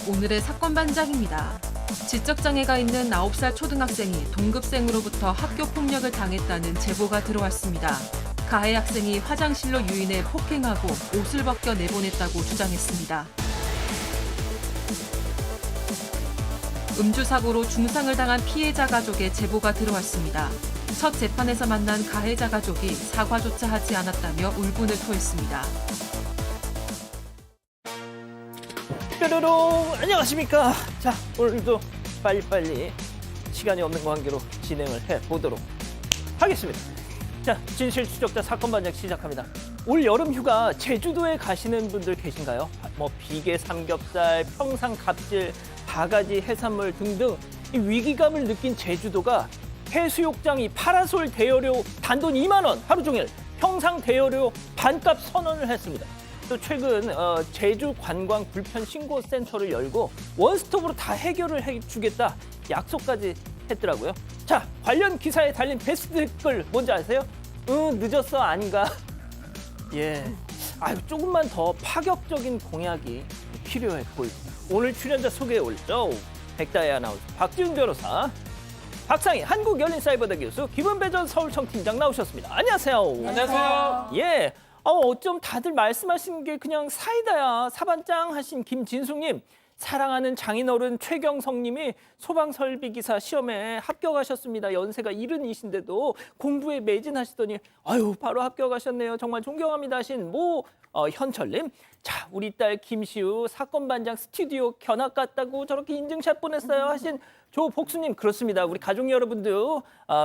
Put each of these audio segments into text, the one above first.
오늘의 사건 반장입니다. 지적장애가 있는 9살 초등학생이 동급생으로부터 학교 폭력을 당했다는 제보가 들어왔습니다. 가해 학생이 화장실로 유인해 폭행하고 옷을 벗겨 내보냈다고 주장했습니다. 음주 사고로 중상을 당한 피해자 가족의 제보가 들어왔습니다. 첫 재판에서 만난 가해자 가족이 사과조차 하지 않았다며 울분을 토했습니다. 뾰로롱 안녕하십니까. 자, 오늘도 빨리빨리 시간이 없는 관계로 진행을 해보도록 하겠습니다. 자, 진실 추적자 사건 반장 시작합니다. 올 여름 휴가 제주도에 가시는 분들 계신가요? 뭐 비계 삼겹살, 평상 갑질, 바가지 해산물 등등 이 위기감을 느낀 제주도가 해수욕장이 파라솔 대여료 단돈 2만 원 하루 종일 평상 대여료 반값 선언을 했습니다. 또 최근 제주 관광 불편 신고 센터를 열고 원스톱으로 다 해결을 해주겠다 약속까지 했더라고요. 자, 관련 기사에 달린 베스트 댓글 뭔지 아세요? 늦었어 아닌가? 예, 조금만 더 파격적인 공약이 필요해 보입니다. 오늘 출연자 소개해 올죠. 백다혜 아나운서, 박지훈 변호사, 박상희 한국열린사이버대 교수, 김은배 서울청 팀장 나오셨습니다. 안녕하세요. 안녕하세요. 예. 어쩜 다들 말씀하신 게 그냥 사이다야. 사반짱 하신 김진숙님, 사랑하는 장인어른 최경성님이 소방설비기사 시험에 합격하셨습니다. 연세가 70이신데도 공부에 매진하시더니 바로 합격하셨네요. 정말 존경합니다 하신 현철님. 자, 우리 딸 김시우 사건 반장 스튜디오 견학 갔다고 저렇게 인증샷 보냈어요 하신 조복수님. 그렇습니다. 우리 가족 여러분들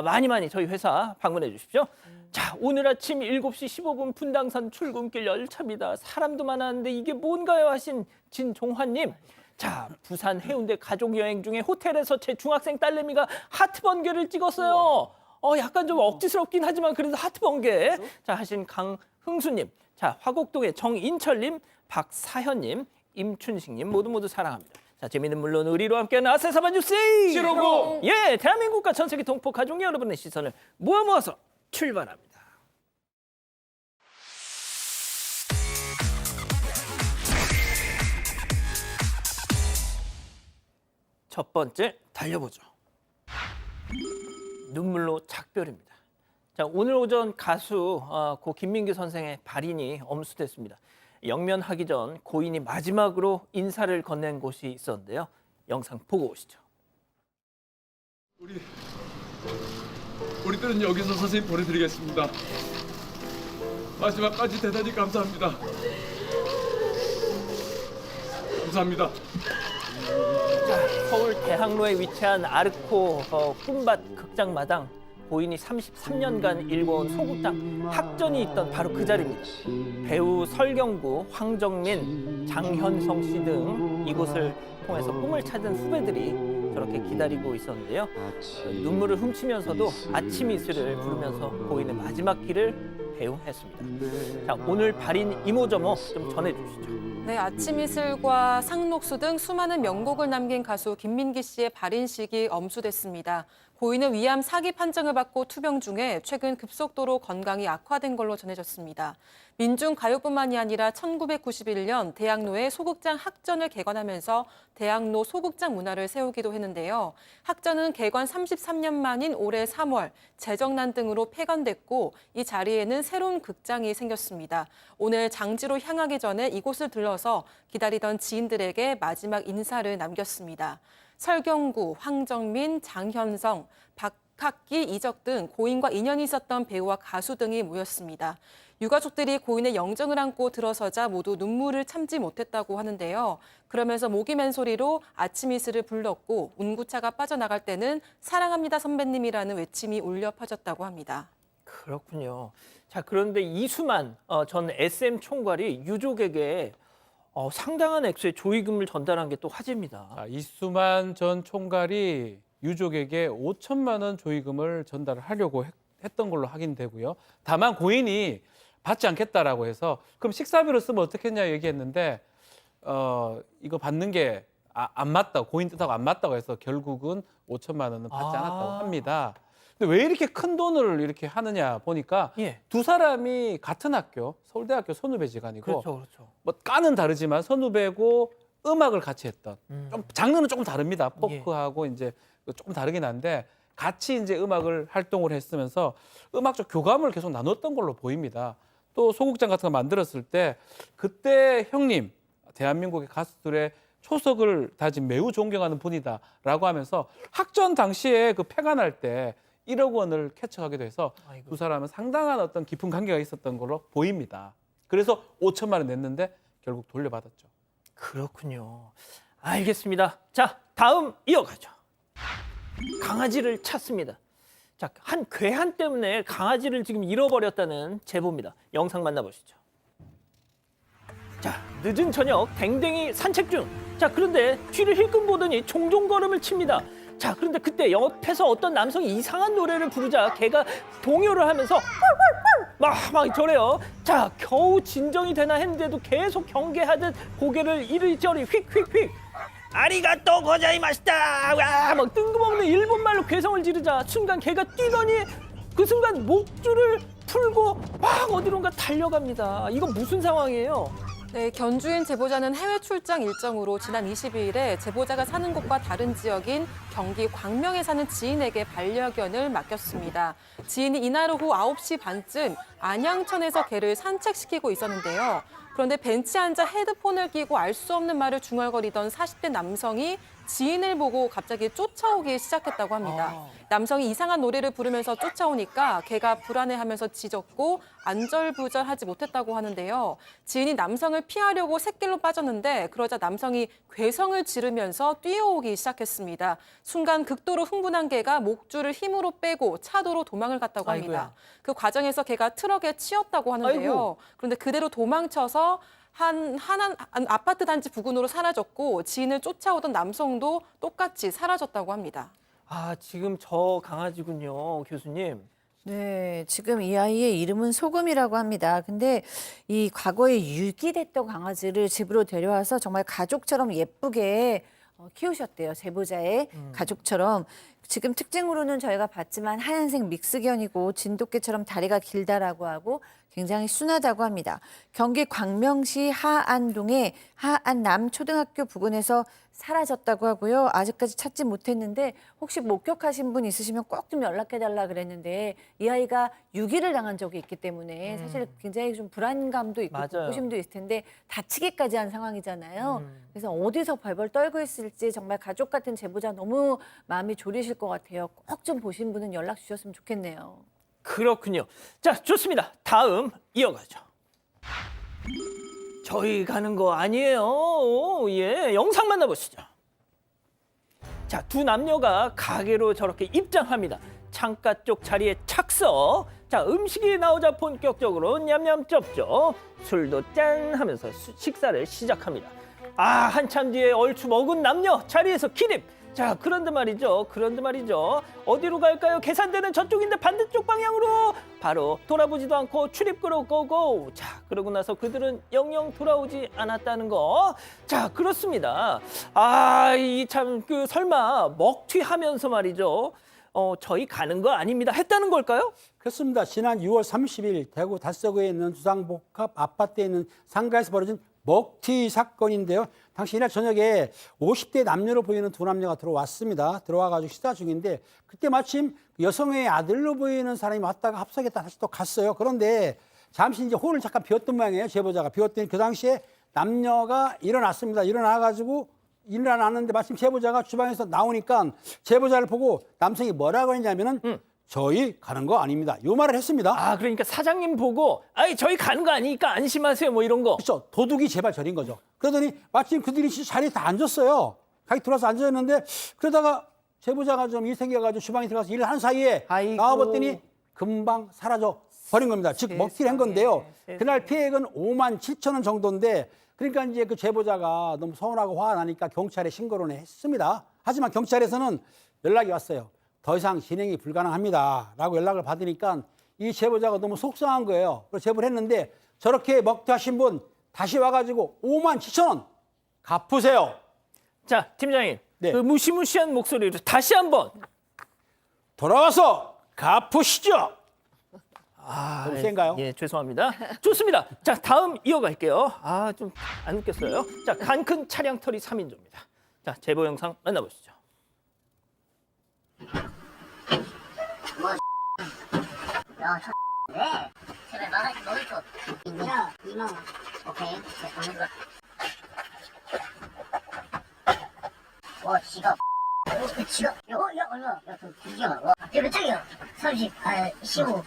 많이 저희 회사 방문해 주십시오. 자, 오늘 아침 7시 15분 분당선 출근길 열차입니다. 사람도 많았는데 이게 뭔가요 하신 진종환님. 자, 부산 해운대 가족여행 중에 호텔에서 제 중학생 딸내미가 하트 번개를 찍었어요. 약간 좀 억지스럽긴 하지만 그래도 하트 번개. 자, 하신 강흥수님. 자, 화곡동의 정인철님, 박사현님, 임춘식님 모두 사랑합니다. 자, 재미는 물론 우리로 함께하는 아세사반 뉴스 시로고. 예, 대한민국과 전 세계 동포 가족 여러분의 시선을 모아서 출발합니다. 첫 번째 달려보죠. 눈물로 작별입니다. 자, 오늘 오전 가수 고 김민규 선생의 발인이 엄수됐습니다. 영면하기 전 고인이 마지막으로 인사를 건넨 곳이 있었는데요. 영상 보고 오시죠. 우리들은 여기서 선생님 보내드리겠습니다. 마지막까지 대단히 감사합니다. 감사합니다. 자, 서울 대학로에 위치한 아르코 꿈밭 극장마당. 고인이 33년간 일궈온 소극장 학전이 있던 바로 그 자리입니다. 배우 설경구, 황정민, 장현성 씨 등 이곳을 통해서 꿈을 찾은 후배들이 저렇게 기다리고 있었는데요. 눈물을 훔치면서도 아침 이슬을 부르면서 고인의 마지막 길을 배웅했습니다. 자, 오늘 발인 이모저모 좀 전해주시죠. 네, 아침 이슬과 상록수 등 수많은 명곡을 남긴 가수 김민기 씨의 발인식이 엄수됐습니다. 고인은 위암 4기 판정을 받고 투병 중에 최근 급속도로 건강이 악화된 걸로 전해졌습니다. 민중가요뿐만이 아니라 1991년 대학로에 소극장 학전을 개관하면서 대학로 소극장 문화를 세우기도 했는데요. 학전은 개관 33년 만인 올해 3월 재정난 등으로 폐관됐고 이 자리에는 새로운 극장이 생겼습니다. 오늘 장지로 향하기 전에 이곳을 들러서 기다리던 지인들에게 마지막 인사를 남겼습니다. 설경구, 황정민, 장현성, 박학기, 이적 등 고인과 인연이 있었던 배우와 가수 등이 모였습니다. 유가족들이 고인의 영정을 안고 들어서자 모두 눈물을 참지 못했다고 하는데요. 그러면서 목이 맨 소리로 아침 이슬을 불렀고 운구차가 빠져나갈 때는 사랑합니다 선배님이라는 외침이 울려 퍼졌다고 합니다. 그렇군요. 자, 그런데 이수만 전 SM 총괄이 유족에게 상당한 액수의 조의금을 전달한 게 또 화제입니다. 이수만 전 총괄이 유족에게 5천만 원 조의금을 전달을 하려고 했던 걸로 확인되고요. 다만 고인이 받지 않겠다라고 해서 그럼 식사비로 쓰면 어떻겠냐 얘기했는데 이거 받는 게 안 맞다, 고인 뜻하고 안 맞다고 해서 결국은 5천만 원은 받지 않았다고 합니다. 근데 왜 이렇게 큰 돈을 이렇게 하느냐 보니까 두 사람이 같은 학교, 서울대학교 선후배 지간이고 그렇죠. 뭐 과는 다르지만 선후배고 음악을 같이 했던 좀 장르는 조금 다릅니다. 예. 포크하고 이제 조금 다르긴 한데 같이 이제 음악을 활동을 했으면서 음악적 교감을 계속 나눴던 걸로 보입니다. 또 소극장 같은 거 만들었을 때 그때 형님 대한민국의 가수들의 초석을 다진 매우 존경하는 분이다라고 하면서 학전 당시에 그 폐가 날 때 1억 원을 캐쳐하기도 해서 아이고. 두 사람은 상당한 어떤 깊은 관계가 있었던 걸로 보입니다. 그래서 5천만 원 냈는데 결국 돌려받았죠. 그렇군요. 알겠습니다. 자, 다음 이어가죠. 강아지를 찾습니다. 자, 한 괴한 때문에 강아지를 지금 잃어버렸다는 제보입니다. 영상 만나보시죠. 자, 늦은 저녁 댕댕이 산책 중. 자, 그런데 뒤를 힐끔 보더니 종종 걸음을 칩니다. 자, 그런데 그때 옆에서 어떤 남성이 이상한 노래를 부르자 걔가 동요를 하면서 막 저래요. 자, 겨우 진정이 되나 했는데도 계속 경계하듯 고개를 이리저리 휙휙휙. 아리가또 고자이마시다. 와, 막 뜬금없는 일본말로 괴성을 지르자 순간 걔가 뛰더니 그 순간 목줄을 풀고 막 어디론가 달려갑니다. 이거 무슨 상황이에요? 네, 견주인 제보자는 해외 출장 일정으로 지난 22일에 제보자가 사는 곳과 다른 지역인 경기 광명에 사는 지인에게 반려견을 맡겼습니다. 지인이 이날 오후 9시 반쯤 안양천에서 개를 산책시키고 있었는데요. 그런데 벤치에 앉아 헤드폰을 끼고 알 수 없는 말을 중얼거리던 40대 남성이 지인을 보고 갑자기 쫓아오기 시작했다고 합니다. 남성이 이상한 노래를 부르면서 쫓아오니까 개가 불안해하면서 짖었고 안절부절하지 못했다고 하는데요. 지인이 남성을 피하려고 샛길로 빠졌는데 그러자 남성이 괴성을 지르면서 뛰어오기 시작했습니다. 순간 극도로 흥분한 개가 목줄을 힘으로 빼고 차도로 도망을 갔다고 합니다. 아이고야. 그 과정에서 개가 트럭에 치였다고 하는데요. 아이고. 그런데 그대로 도망쳐서 한 아파트 단지 부근으로 사라졌고 지인을 쫓아오던 남성도 똑같이 사라졌다고 합니다. 아, 지금 저 강아지군요, 교수님. 네, 지금 이 아이의 이름은 소금이라고 합니다. 근데 이 과거에 유기됐던 강아지를 집으로 데려와서 정말 가족처럼 예쁘게 키우셨대요. 제보자의 가족처럼. 지금 특징으로는 저희가 봤지만 하얀색 믹스견이고 진돗개처럼 다리가 길다라고 하고 굉장히 순하다고 합니다. 경기 광명시 하안동의 하안남 초등학교 부근에서 사라졌다고 하고요. 아직까지 찾지 못했는데 혹시 목격하신 분 있으시면 꼭 좀 연락해달라 그랬는데 이 아이가 유기를 당한 적이 있기 때문에 사실 굉장히 좀 불안감도 있고 맞아요. 공포심도 있을 텐데 다치기까지 한 상황이잖아요. 그래서 어디서 벌벌 떨고 있을지 정말 가족 같은 제보자 너무 마음이 졸이실 것 같아요. 꼭 좀 보신 분은 연락 주셨으면 좋겠네요. 그렇군요. 자, 좋습니다. 다음 이어가죠. 저희 가는 거 아니에요. 예, 영상 만나보시죠. 자, 두 남녀가 가게로 저렇게 입장합니다. 창가 쪽 자리에 착석. 자, 음식이 나오자 본격적으로 냠냠 쩝쩝. 술도 짠 하면서 식사를 시작합니다. 아, 한참 뒤에 얼추 먹은 남녀 자리에서 기립. 자, 그런데 말이죠. 어디로 갈까요? 계산대는 저쪽인데 반대쪽 방향으로. 바로 돌아보지도 않고 출입구로 고고. 자, 그러고 나서 그들은 영영 돌아오지 않았다는 거. 자, 그렇습니다. 아, 이 참 설마 먹튀하면서 말이죠. 저희 가는 거 아닙니다. 했다는 걸까요? 그렇습니다. 지난 6월 30일 대구 달서구에 있는 두상복합 아파트에 있는 상가에서 벌어진 먹튀 사건인데요. 당시 이날 저녁에 50대 남녀로 보이는 두 남녀가 들어왔습니다. 들어와가지고 식사 중인데 그때 마침 여성의 아들로 보이는 사람이 왔다가 합석했다 다시 또 갔어요. 그런데 잠시 이제 홀을 잠깐 비웠던 모양이에요. 제보자가 비웠더니 그 당시에 남녀가 일어났습니다. 일어났는데 마침 제보자가 주방에서 나오니까 제보자를 보고 남성이 뭐라고 했냐면은 저희 가는 거 아닙니다. 요 말을 했습니다. 아, 그러니까 사장님 보고 아이 저희 가는 거 아니니까 안심하세요 뭐 이런 거. 그렇죠. 도둑이 제발 저린 거죠. 그러더니 마침 그들이 자리에 다 앉았어요. 가게 들어와서 앉았는데 그러다가 제보자가 좀 일 생겨가지고 주방에 들어가서 일을 하는 사이에 아이고. 나와봤더니 금방 사라져 버린 겁니다. 즉 먹튀를 한 건데요. 세상에. 그날 피해액은 5만 7천 원 정도인데 그러니까 이제 그 제보자가 너무 서운하고 화가 나니까 경찰에 신고를 했습니다. 하지만 경찰에서는 연락이 왔어요. 더 이상 진행이 불가능합니다. 라고 연락을 받으니까 이 제보자가 너무 속상한 거예요. 그래서 제보를 했는데 저렇게 먹튀하신 분 다시 와가지고 5만 7천 원 갚으세요. 자, 팀장님. 네. 그 무시무시한 목소리로 다시 한번. 돌아와서 갚으시죠. 너무 센가요? 예, 죄송합니다. 좋습니다. 자, 다음 이어갈게요. 아, 좀 안 웃겼어요. 자, 간 큰 차량 털이 3인조입니다. 자, 제보 영상 만나보시죠. 야, 네. 제발 막아지 먹을거. 야, 2만 원. 오케이. 네, 보는 거. 지갑. 지갑. 야, 얼마? 야, 그 기계가. 몇 장이야? 30, 15.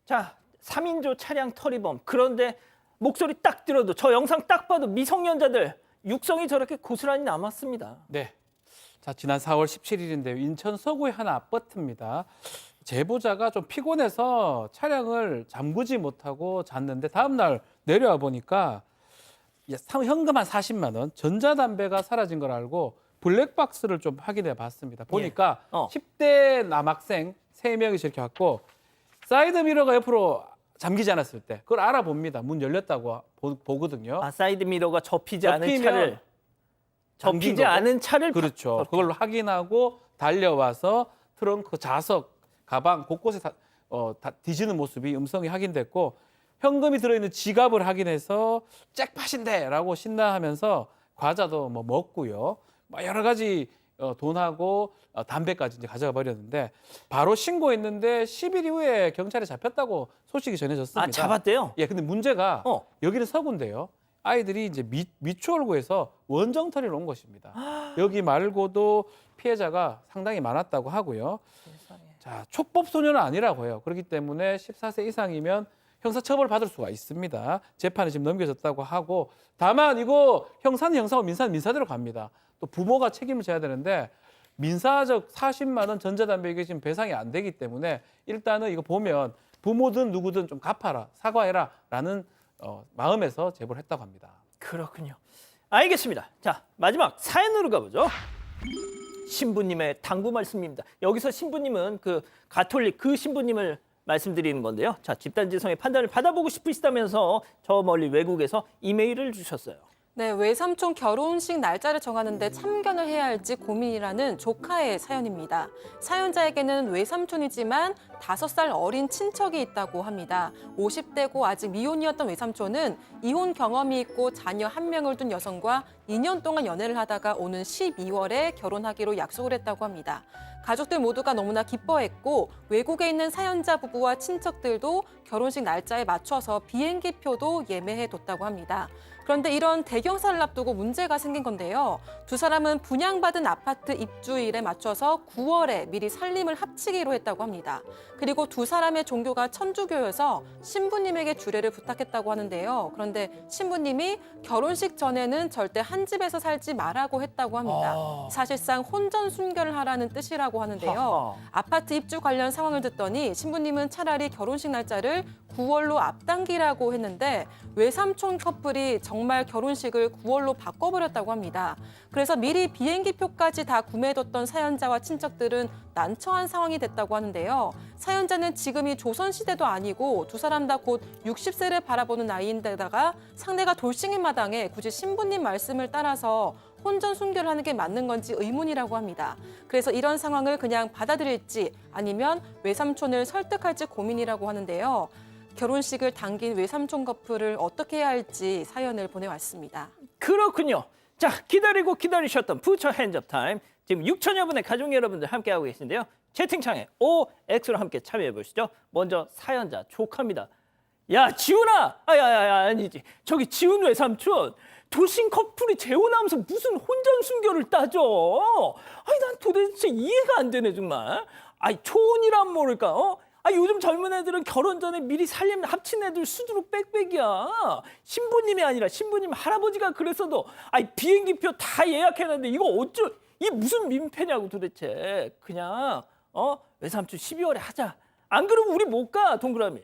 자, 3인조 차량 털이범. 그런데 목소리 딱 들어도 저 영상 딱 봐도 미성년자들 육성이 저렇게 고스란히 남았습니다. 네. 자, 지난 4월 17일인데요. 인천 서구의 한 아파트입니다. 제보자가 좀 피곤해서 차량을 잠그지 못하고 잤는데 다음날 내려와 보니까 현금 한 40만 원, 전자담배가 사라진 걸 알고 블랙박스를 좀 확인해 봤습니다. 보니까 10대 남학생 3명이 저렇게 왔고 사이드미러가 옆으로 잠기지 않았을 때 그걸 알아봅니다. 문 열렸다고 보거든요. 아, 사이드 미러가 접히지 않은 접히면 차를 잠긴 접히지 거고. 않은 차를 그렇죠. 그걸 확인하고 달려와서 트렁크, 좌석, 가방 곳곳에 다 뒤지는 모습이 음성이 확인됐고 현금이 들어있는 지갑을 확인해서 잭팟인데라고 신나하면서 과자도 뭐 먹고요. 뭐 여러 가지 돈하고 담배까지 이제 가져가 버렸는데 바로 신고했는데 10일 이후에 경찰에 잡혔다고 소식이 전해졌습니다. 아, 잡았대요? 예, 근데 문제가 여기는 서구인데요. 아이들이 이제 미추홀구에서 원정터리로 온 것입니다. 여기 말고도 피해자가 상당히 많았다고 하고요. 자, 촉법 소년은 아니라고 해요. 그렇기 때문에 14세 이상이면 형사처벌 받을 수가 있습니다. 재판이 지금 넘겨졌다고 하고 다만 이거 형사는 형사고 민사는 민사대로 갑니다. 또 부모가 책임을 져야 되는데 민사적 40만 원 전자담배 이게 지금 배상이 안 되기 때문에 일단은 이거 보면 부모든 누구든 좀 갚아라, 사과해라라는 마음에서 제보를 했다고 합니다. 그렇군요. 알겠습니다. 자, 마지막 사연으로 가보죠. 신부님의 당부 말씀입니다. 여기서 신부님은 그 가톨릭 그 신부님을 말씀드리는 건데요. 자, 집단지성의 판단을 받아보고 싶으시다면서 저 멀리 외국에서 이메일을 주셨어요. 네, 외삼촌 결혼식 날짜를 정하는데 참견을 해야 할지 고민이라는 조카의 사연입니다. 사연자에게는 외삼촌이지만 5살 어린 친척이 있다고 합니다. 50대고 아직 미혼이었던 외삼촌은 이혼 경험이 있고 자녀 1명을 둔 여성과 2년 동안 연애를 하다가 오는 12월에 결혼하기로 약속을 했다고 합니다. 가족들 모두가 너무나 기뻐했고 외국에 있는 사연자 부부와 친척들도 결혼식 날짜에 맞춰서 비행기표도 예매해뒀다고 합니다. 그런데 이런 대경사를 앞두고 문제가 생긴 건데요. 두 사람은 분양받은 아파트 입주일에 맞춰서 9월에 미리 살림을 합치기로 했다고 합니다. 그리고 두 사람의 종교가 천주교여서 신부님에게 주례를 부탁했다고 하는데요. 그런데 신부님이 결혼식 전에는 절대 한 집에서 살지 말라고 했다고 합니다. 사실상 혼전 순결을 하라는 뜻이라고 하는데요. 아파트 입주 관련 상황을 듣더니 신부님은 차라리 결혼식 날짜를 9월로 앞당기라고 했는데 외삼촌 커플이 정말 결혼식을 9월로 바꿔버렸다고 합니다. 그래서 미리 비행기표까지 다 구매해뒀던 사연자와 친척들은 난처한 상황이 됐다고 하는데요. 사연자는 지금이 조선시대도 아니고 두 사람 다 곧 60세를 바라보는 나이인데다가 상대가 돌싱인 마당에 굳이 신부님 말씀을 따라서 혼전 순결을 하는 게 맞는 건지 의문이라고 합니다. 그래서 이런 상황을 그냥 받아들일지 아니면 외삼촌을 설득할지 고민이라고 하는데요. 결혼식을 당긴 외삼촌 커플을 어떻게 해야 할지 사연을 보내왔습니다. 그렇군요. 자, 기다리고 기다리셨던 부처 핸즈업 타임. 지금 6천여 분의 가족 여러분들 함께하고 계신데요. 채팅창에 OX로 함께 참여해 보시죠. 먼저 사연자 조카입니다. 야, 지훈아! 아니지. 저기 지훈 외삼촌. 도신 커플이 재혼하면서 무슨 혼전 순결을 따져? 아니, 난 도대체 이해가 안 되네, 정말. 아니, 초혼이란 모를까, 요즘 젊은 애들은 결혼 전에 미리 살림 합친 애들 수두룩 빽빽이야. 신부님이 아니라 신부님 할아버지가 그랬어도 비행기표 다 예약해놨는데 이거 이게 무슨 민폐냐고 도대체. 그냥 외삼촌 12월에 하자. 안 그러면 우리 못 가, 동그라미.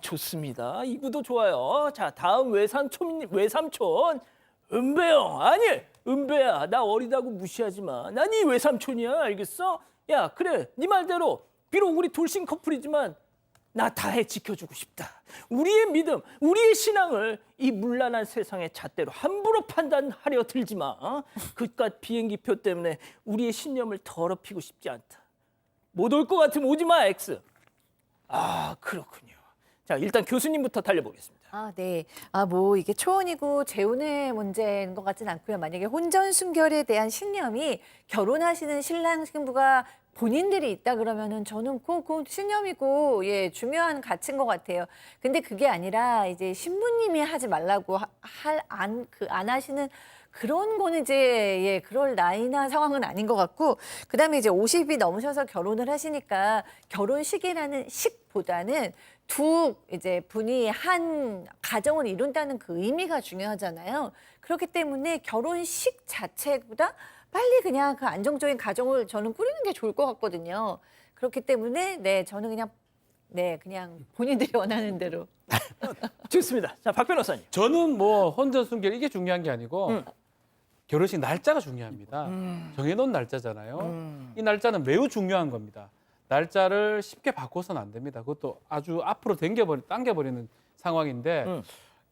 좋습니다. 이 구도 좋아요. 자, 다음 외삼촌 은배형. 아니, 은배야. 나 어리다고 무시하지 마. 난 이 외삼촌이야. 알겠어? 야, 그래. 네 말대로 비록 우리 돌싱 커플이지만 나 다해 지켜주고 싶다. 우리의 믿음, 우리의 신앙을 이 문란한 세상의 잣대로 함부로 판단하려 들지 마. 그깟 비행기표 때문에 우리의 신념을 더럽히고 싶지 않다. 못 올 것 같으면 오지 마, X. 아, 그렇군요. 자, 일단 교수님부터 달려보겠습니다. 아, 네. 뭐 이게 초혼이고 재혼의 문제인 것 같진 않고요. 만약에 혼전 순결에 대한 신념이 결혼하시는 신랑 신부가 본인들이 있다 그러면은 저는 그 신념이고 예, 중요한 가치인 것 같아요. 근데 그게 아니라 이제 신부님이 하지 말라고 안 하시는 그런 거는 이제 예, 그럴 나이나 상황은 아닌 것 같고, 그다음에 이제 50이 넘으셔서 결혼을 하시니까 결혼식이라는 식보다는 두 이제 분이 한 가정을 이룬다는 그 의미가 중요하잖아요. 그렇기 때문에 결혼식 자체보다 빨리 그냥 그 안정적인 가정을 저는 꾸리는 게 좋을 것 같거든요. 그렇기 때문에 네, 저는 그냥 본인들이 원하는 대로. 좋습니다. 자, 박 변호사님. 저는 뭐 혼전 순결 이게 중요한 게 아니고 결혼식 날짜가 중요합니다. 정해놓은 날짜잖아요. 이 날짜는 매우 중요한 겁니다. 날짜를 쉽게 바꿔서는 안 됩니다. 그것도 아주 앞으로 당겨버리는 상황인데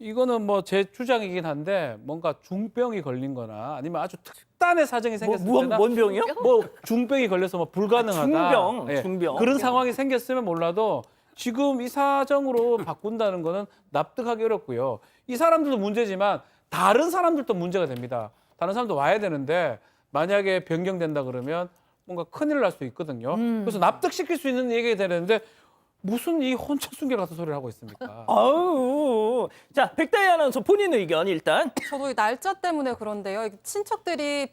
이거는 뭐 제 주장이긴 한데 뭔가 중병이 걸린 거나 아니면 아주 특단의 사정이 생겼을 때나 뭔 병이요? 뭐 중병이 걸려서 뭐 불가능하다. 중병. 그런 상황이 생겼으면 몰라도 지금 이 사정으로 바꾼다는 거는 납득하기 어렵고요. 이 사람들도 문제지만 다른 사람들도 문제가 됩니다. 다른 사람도 와야 되는데 만약에 변경된다 그러면 뭔가 큰일 날 수 있거든요. 그래서 납득시킬 수 있는 얘기가 되는데 무슨 이 혼전 순결 같은 소리를 하고 있습니까? 아우. 자, 백다희 아나운서 본인 의견 일단. 저도 이 날짜 때문에 그런데요. 친척들이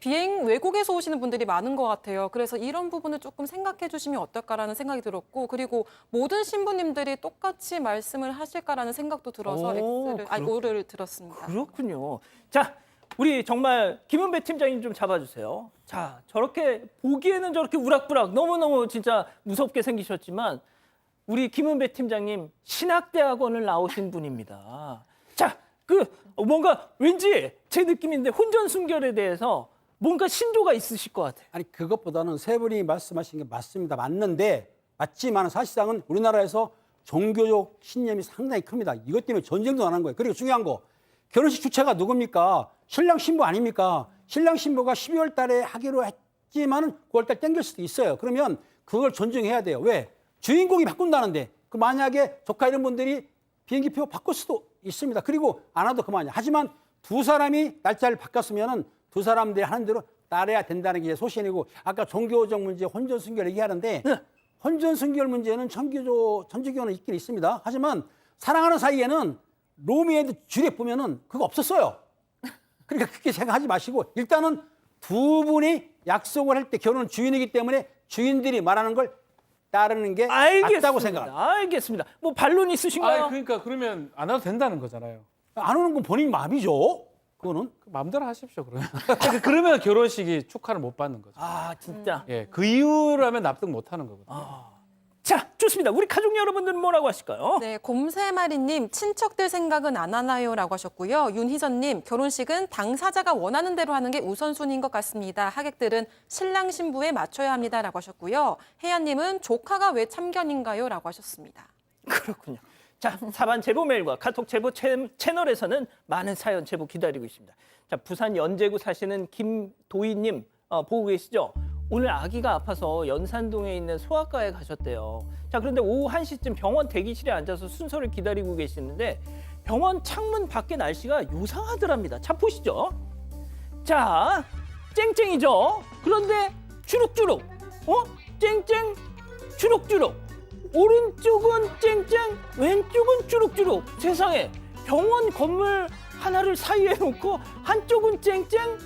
외국에서 오시는 분들이 많은 것 같아요. 그래서 이런 부분을 조금 생각해 주시면 어떨까라는 생각이 들었고, 그리고 모든 신부님들이 똑같이 말씀을 하실까라는 생각도 들어서 오를 들었습니다. 그렇군요. 자, 우리 정말 김은배 팀장님 좀 잡아주세요. 자, 저렇게 보기에는 저렇게 우락부락 너무너무 진짜 무섭게 생기셨지만 우리 김은배 팀장님 신학대학원을 나오신 분입니다. 자, 뭔가 왠지 제 느낌인데 혼전 순결에 대해서 뭔가 신조가 있으실 것 같아요. 아니 그것보다는 세 분이 말씀하신 게 맞습니다. 맞지만 사실상은 우리나라에서 종교적 신념이 상당히 큽니다. 이것 때문에 전쟁도 안 한 거예요. 그리고 중요한 거, 결혼식 주체가 누굽니까? 신랑 신부 아닙니까? 신랑 신부가 12월 달에 하기로 했지만 9월 달 땡길 수도 있어요. 그러면 그걸 존중해야 돼요. 왜? 주인공이 바꾼다는데 그 만약에 조카 이런 분들이 비행기표 바꿀 수도 있습니다. 그리고 안 와도 그만이야. 하지만 두 사람이 날짜를 바꿨으면은 두 사람들이 하는 대로 따라야 된다는 게 소신이고, 아까 종교적 문제 혼전 순결 얘기하는데 혼전 순결 문제는 천주교는 있긴 있습니다. 하지만 사랑하는 사이에는 로미에도 줄에 보면은 그거 없었어요. 그러니까 그렇게 생각하지 마시고 일단은 두 분이 약속을 할 때 결혼 주인이기 때문에 주인들이 말하는 걸 따르는 게 맞다고 생각합니다. 알겠습니다. 뭐 반론 있으신가요? 그러니까 그러면 안 와도 된다는 거잖아요. 안 오는 건 본인 마음이죠. 그거는. 마음대로 하십시오, 그러면. 그러면 결혼식이 축하를 못 받는 거죠. 아, 진짜. 예, 그 이유라면 납득 못 하는 거거든요. 자, 좋습니다. 우리 가족 여러분들은 뭐라고 하실까요? 네, 곰새마리님, 친척들 생각은 안 하나요라고 하셨고요. 윤희선님, 결혼식은 당사자가 원하는 대로 하는 게 우선순위인 것 같습니다. 하객들은 신랑 신부에 맞춰야 합니다라고 하셨고요. 혜연님은 조카가 왜 참견인가요라고 하셨습니다. 그렇군요. 자, 사반 제보 메일과 카톡 제보 채널에서는 많은 사연 제보 기다리고 있습니다. 자, 부산 연제구 사시는 김도희님 보고 계시죠? 오늘 아기가 아파서 연산동에 있는 소아과에 가셨대요. 자, 그런데 오후 1시쯤 병원 대기실에 앉아서 순서를 기다리고 계시는데 병원 창문 밖에 날씨가 요상하더랍니다. 자, 보시죠. 자, 쨍쨍이죠? 그런데 주룩주룩, 쨍쨍, 주룩주룩. 오른쪽은 쨍쨍, 왼쪽은 주룩주룩. 세상에, 병원 건물 하나를 사이에 놓고 한쪽은 쨍쨍,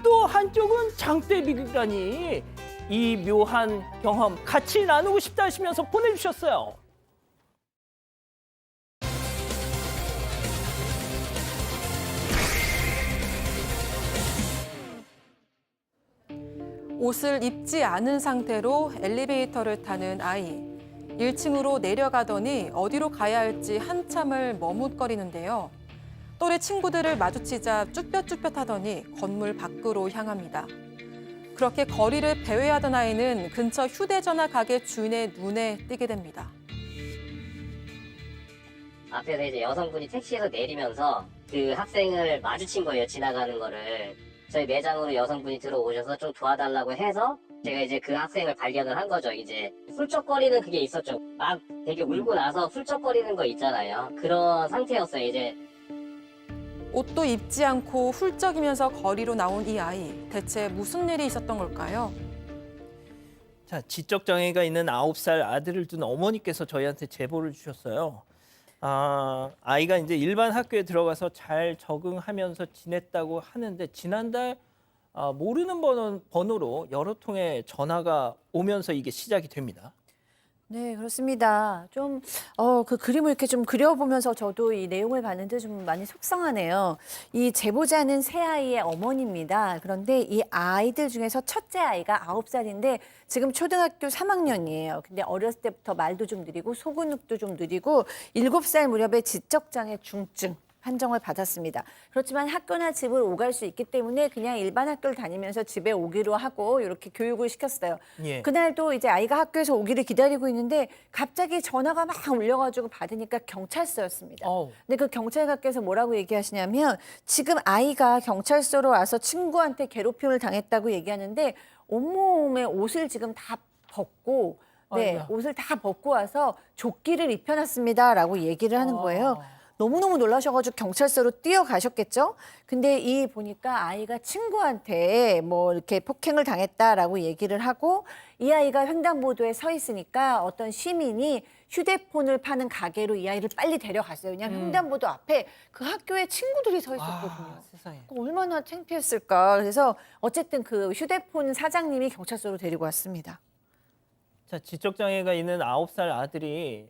또 한쪽은 장대비라니. 이 묘한 경험 같이 나누고 싶다 하시면서 보내주셨어요. 옷을 입지 않은 상태로 엘리베이터를 타는 아이. 1층으로 내려가더니 어디로 가야 할지 한참을 머뭇거리는데요. 또래 친구들을 마주치자 쭈뼛쭈뼛하더니 건물 밖으로 향합니다. 그렇게 거리를 배회하던 아이는 근처 휴대전화 가게 주인의 눈에 띄게 됩니다. 앞에서 이제 여성분이 택시에서 내리면서 그 학생을 마주친 거예요. 지나가는 거를. 저희 매장으로 여성분이 들어오셔서 좀 도와달라고 해서 제가 이제 그 학생을 발견을 한 거죠. 이제 훌쩍거리는 그게 있었죠. 막 되게 울고 나서 훌쩍거리는 거 있잖아요. 그런 상태였어요. 이제 옷도 입지 않고 훌쩍이면서 거리로 나온 이 아이. 대체 무슨 일이 있었던 걸까요? 자, 지적 장애가 있는 9살 아들을 둔 어머니께서 저희한테 제보를 주셨어요. 아이가 이제 일반 학교에 들어가서 잘 적응하면서 지냈다고 하는데 지난달 모르는 번호로 여러 통의 전화가 오면서 이게 시작이 됩니다. 네, 그렇습니다. 좀, 그 그림을 이렇게 좀 그려보면서 저도 이 내용을 봤는데 좀 많이 속상하네요. 이 제보자는 세 아이의 어머니입니다. 그런데 이 아이들 중에서 첫째 아이가 9살인데 지금 초등학교 3학년이에요. 근데 어렸을 때부터 말도 좀 느리고 소근육도 좀 느리고 7살 무렵에 지적장애 중증 판정을 받았습니다. 그렇지만 학교나 집을 오갈 수 있기 때문에 그냥 일반 학교를 다니면서 집에 오기로 하고 이렇게 교육을 시켰어요. 예. 그날도 이제 아이가 학교에서 오기를 기다리고 있는데 갑자기 전화가 막 울려가지고 받으니까 경찰서였습니다. 근데 그 경찰관께서 뭐라고 얘기하시냐면 지금 아이가 경찰서로 와서 친구한테 괴롭힘을 당했다고 얘기하는데 온몸에 옷을 지금 다 벗고 아이고야. 옷을 다 벗고 와서 조끼를 입혀놨습니다라고 얘기를 하는 거예요. 너무너무 놀라셔가지고 경찰서로 뛰어가셨겠죠? 근데 이 보니까 아이가 친구한테 뭐 이렇게 폭행을 당했다라고 얘기를 하고 이 아이가 횡단보도에 서 있으니까 어떤 시민이 휴대폰을 파는 가게로 이 아이를 빨리 데려갔어요. 그냥 횡단보도 앞에 그 학교에 친구들이 서 있었거든요. 세상에. 얼마나 창피했을까. 그래서 어쨌든 그 휴대폰 사장님이 경찰서로 데리고 왔습니다. 자, 지적 장애가 있는 9살 아들이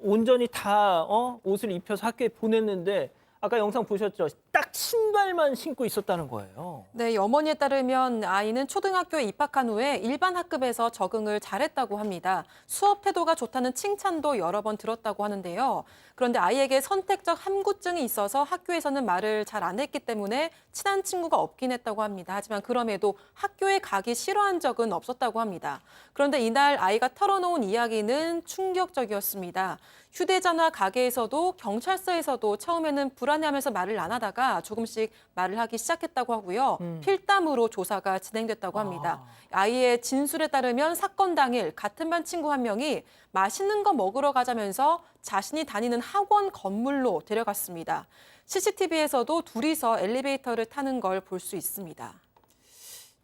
온전히 다 옷을 입혀서 학교에 보냈는데 아까 영상 보셨죠? 딱 신발만 신고 있었다는 거예요. 네, 어머니에 따르면 아이는 초등학교에 입학한 후에 일반 학급에서 적응을 잘했다고 합니다. 수업 태도가 좋다는 칭찬도 여러 번 들었다고 하는데요. 그런데 아이에게 선택적 함구증이 있어서 학교에서는 말을 잘 안 했기 때문에 친한 친구가 없긴 했다고 합니다. 하지만 그럼에도 학교에 가기 싫어한 적은 없었다고 합니다. 그런데 이날 아이가 털어놓은 이야기는 충격적이었습니다. 휴대전화 가게에서도 경찰서에서도 처음에는 불안해하면서 말을 안 하다가 조금씩 말을 하기 시작했다고 하고요. 필담으로 조사가 진행됐다고 합니다. 아이의 진술에 따르면 사건 당일 같은 반 친구 한 명이 맛있는 거 먹으러 가자면서 자신이 다니는 학원 건물로 데려갔습니다. CCTV에서도 둘이서 엘리베이터를 타는 걸 볼 수 있습니다.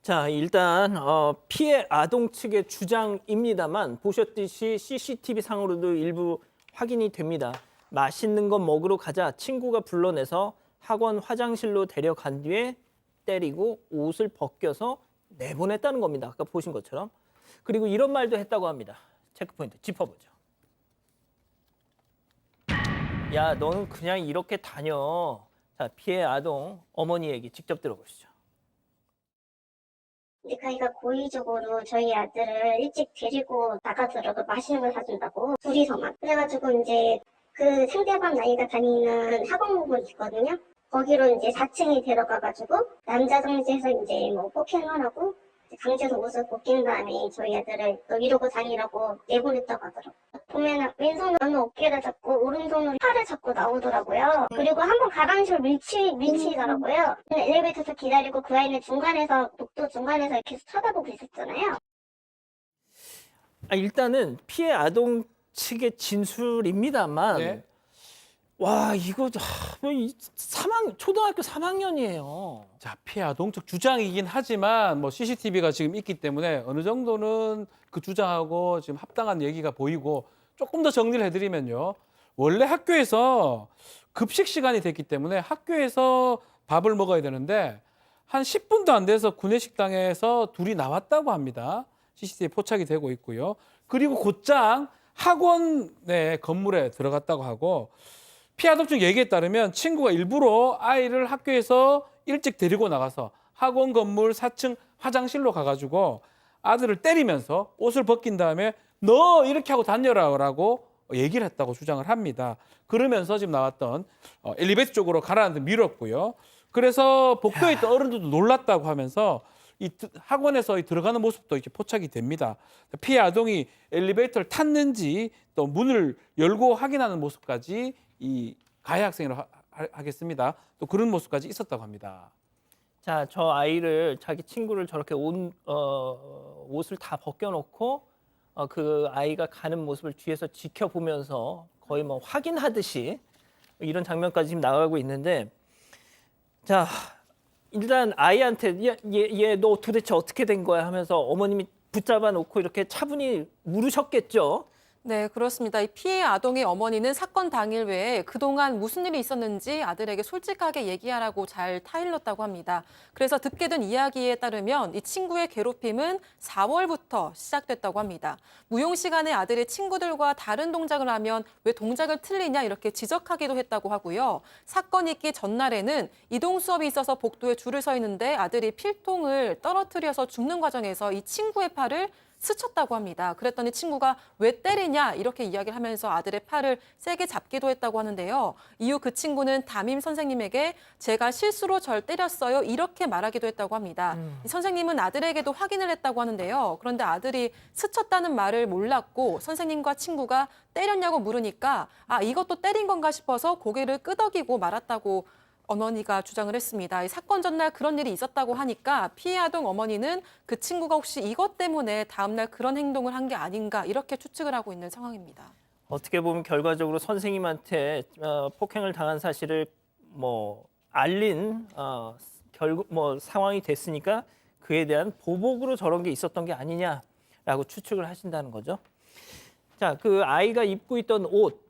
자, 일단 피해 아동 측의 주장입니다만 보셨듯이 CCTV 상으로도 일부 확인이 됩니다. 맛있는 거 먹으러 가자 친구가 불러내서 학원 화장실로 데려간 뒤에 때리고 옷을 벗겨서 내보냈다는 겁니다. 아까 보신 것처럼. 그리고 이런 말도 했다고 합니다. 체크포인트 짚어보죠. 야, 너는 그냥 이렇게 다녀. 자, 피해 아동 어머니 얘기 직접 들어보시죠. 근데 그 아이가 고의적으로 저희 아들을 일찍 데리고 나가더라고 맛있는 걸 사준다고 둘이서만. 그래가지고 이제 그 상대방 아이가 다니는 학원이 있거든요. 거기로 이제 4층에 데려가가지고 남자 정지해서 이제 뭐 폭행을 하고 강제로 옷을 벗긴 다음에 저희 아들을 너 이러고 다니라고 내보냈다고 하더라고요. 보면 왼손으로 어깨를 잡고 오른손으로 팔을 잡고 나오더라고요. 그리고 한번 가방실을 밀치더라고요. 엘리베이터에서 기다리고 그 아이는 중간에서 복도 중간에서 계속 쳐다보고 있었잖아요. 일단은 피해 아동 측의 진술입니다만 네. 와, 이거 초등학교 3학년이에요. 자, 피해 아동 측 주장이긴 하지만 뭐 CCTV가 지금 있기 때문에 어느 정도는 그 주장하고 지금 합당한 얘기가 보이고 조금 더 정리를 해드리면요. 원래 학교에서 급식 시간이 됐기 때문에 학교에서 밥을 먹어야 되는데 한 10분도 안 돼서 구내식당에서 둘이 나왔다고 합니다. CCTV에 포착이 되고 있고요. 그리고 곧장 학원 내 건물에 들어갔다고 하고 피해 아동 측 얘기에 따르면 친구가 일부러 아이를 학교에서 일찍 데리고 나가서 학원 건물 4층 화장실로 가가지고 아들을 때리면서 옷을 벗긴 다음에 너 이렇게 하고 다녀라라고 얘기를 했다고 주장을 합니다. 그러면서 지금 나왔던 엘리베이터 쪽으로 가라는 데 밀었고요. 그래서 복도에 있던 어른들도 놀랐다고 하면서 이 학원에서 들어가는 모습도 이렇게 포착이 됩니다. 피해 아동이 엘리베이터를 탔는지 또 문을 열고 확인하는 모습까지 이 가해 학생으로 하겠습니다. 또 그런 모습까지 있었다고 합니다. 자, 저 아이를 자기 친구를 저렇게 옷을 다 벗겨놓고 그 아이가 가는 모습을 뒤에서 지켜보면서 거의 뭐 확인하듯이 이런 장면까지 지금 나가고 있는데, 자, 일단 아이한테 얘 너 도대체 어떻게 된 거야 하면서 어머님이 붙잡아 놓고 이렇게 차분히 물으셨겠죠. 네, 그렇습니다. 이 피해 아동의 어머니는 사건 당일 외에 그동안 무슨 일이 있었는지 아들에게 솔직하게 얘기하라고 잘 타일렀다고 합니다. 그래서 듣게 된 이야기에 따르면 이 친구의 괴롭힘은 4월부터 시작됐다고 합니다. 무용 시간에 아들이 친구들과 다른 동작을 하면 왜 동작을 틀리냐 이렇게 지적하기도 했다고 하고요. 사건이 있기 전날에는 이동 수업이 있어서 복도에 줄을 서 있는데 아들이 필통을 떨어뜨려서 줍는 과정에서 이 친구의 팔을 스쳤다고 합니다. 그랬더니 친구가 왜 때리냐 이렇게 이야기를 하면서 아들의 팔을 세게 잡기도 했다고 하는데요. 이후 그 친구는 담임 선생님에게 제가 실수로 절 때렸어요 이렇게 말하기도 했다고 합니다. 이 선생님은 아들에게도 확인을 했다고 하는데요. 그런데 아들이 스쳤다는 말을 몰랐고 선생님과 친구가 때렸냐고 물으니까 아 이것도 때린 건가 싶어서 고개를 끄덕이고 말았다고 어머니가 주장을 했습니다. 이 사건 전날 그런 일이 있었다고 하니까 피해 아동 어머니는 그 친구가 혹시 이것 때문에 다음날 그런 행동을 한 게 아닌가 이렇게 추측을 하고 있는 상황입니다. 어떻게 보면 결과적으로 선생님한테 폭행을 당한 사실을 뭐 알린 결국 뭐 상황이 됐으니까 그에 대한 보복으로 저런 게 있었던 게 아니냐라고 추측을 하신다는 거죠. 자, 그 아이가 입고 있던 옷,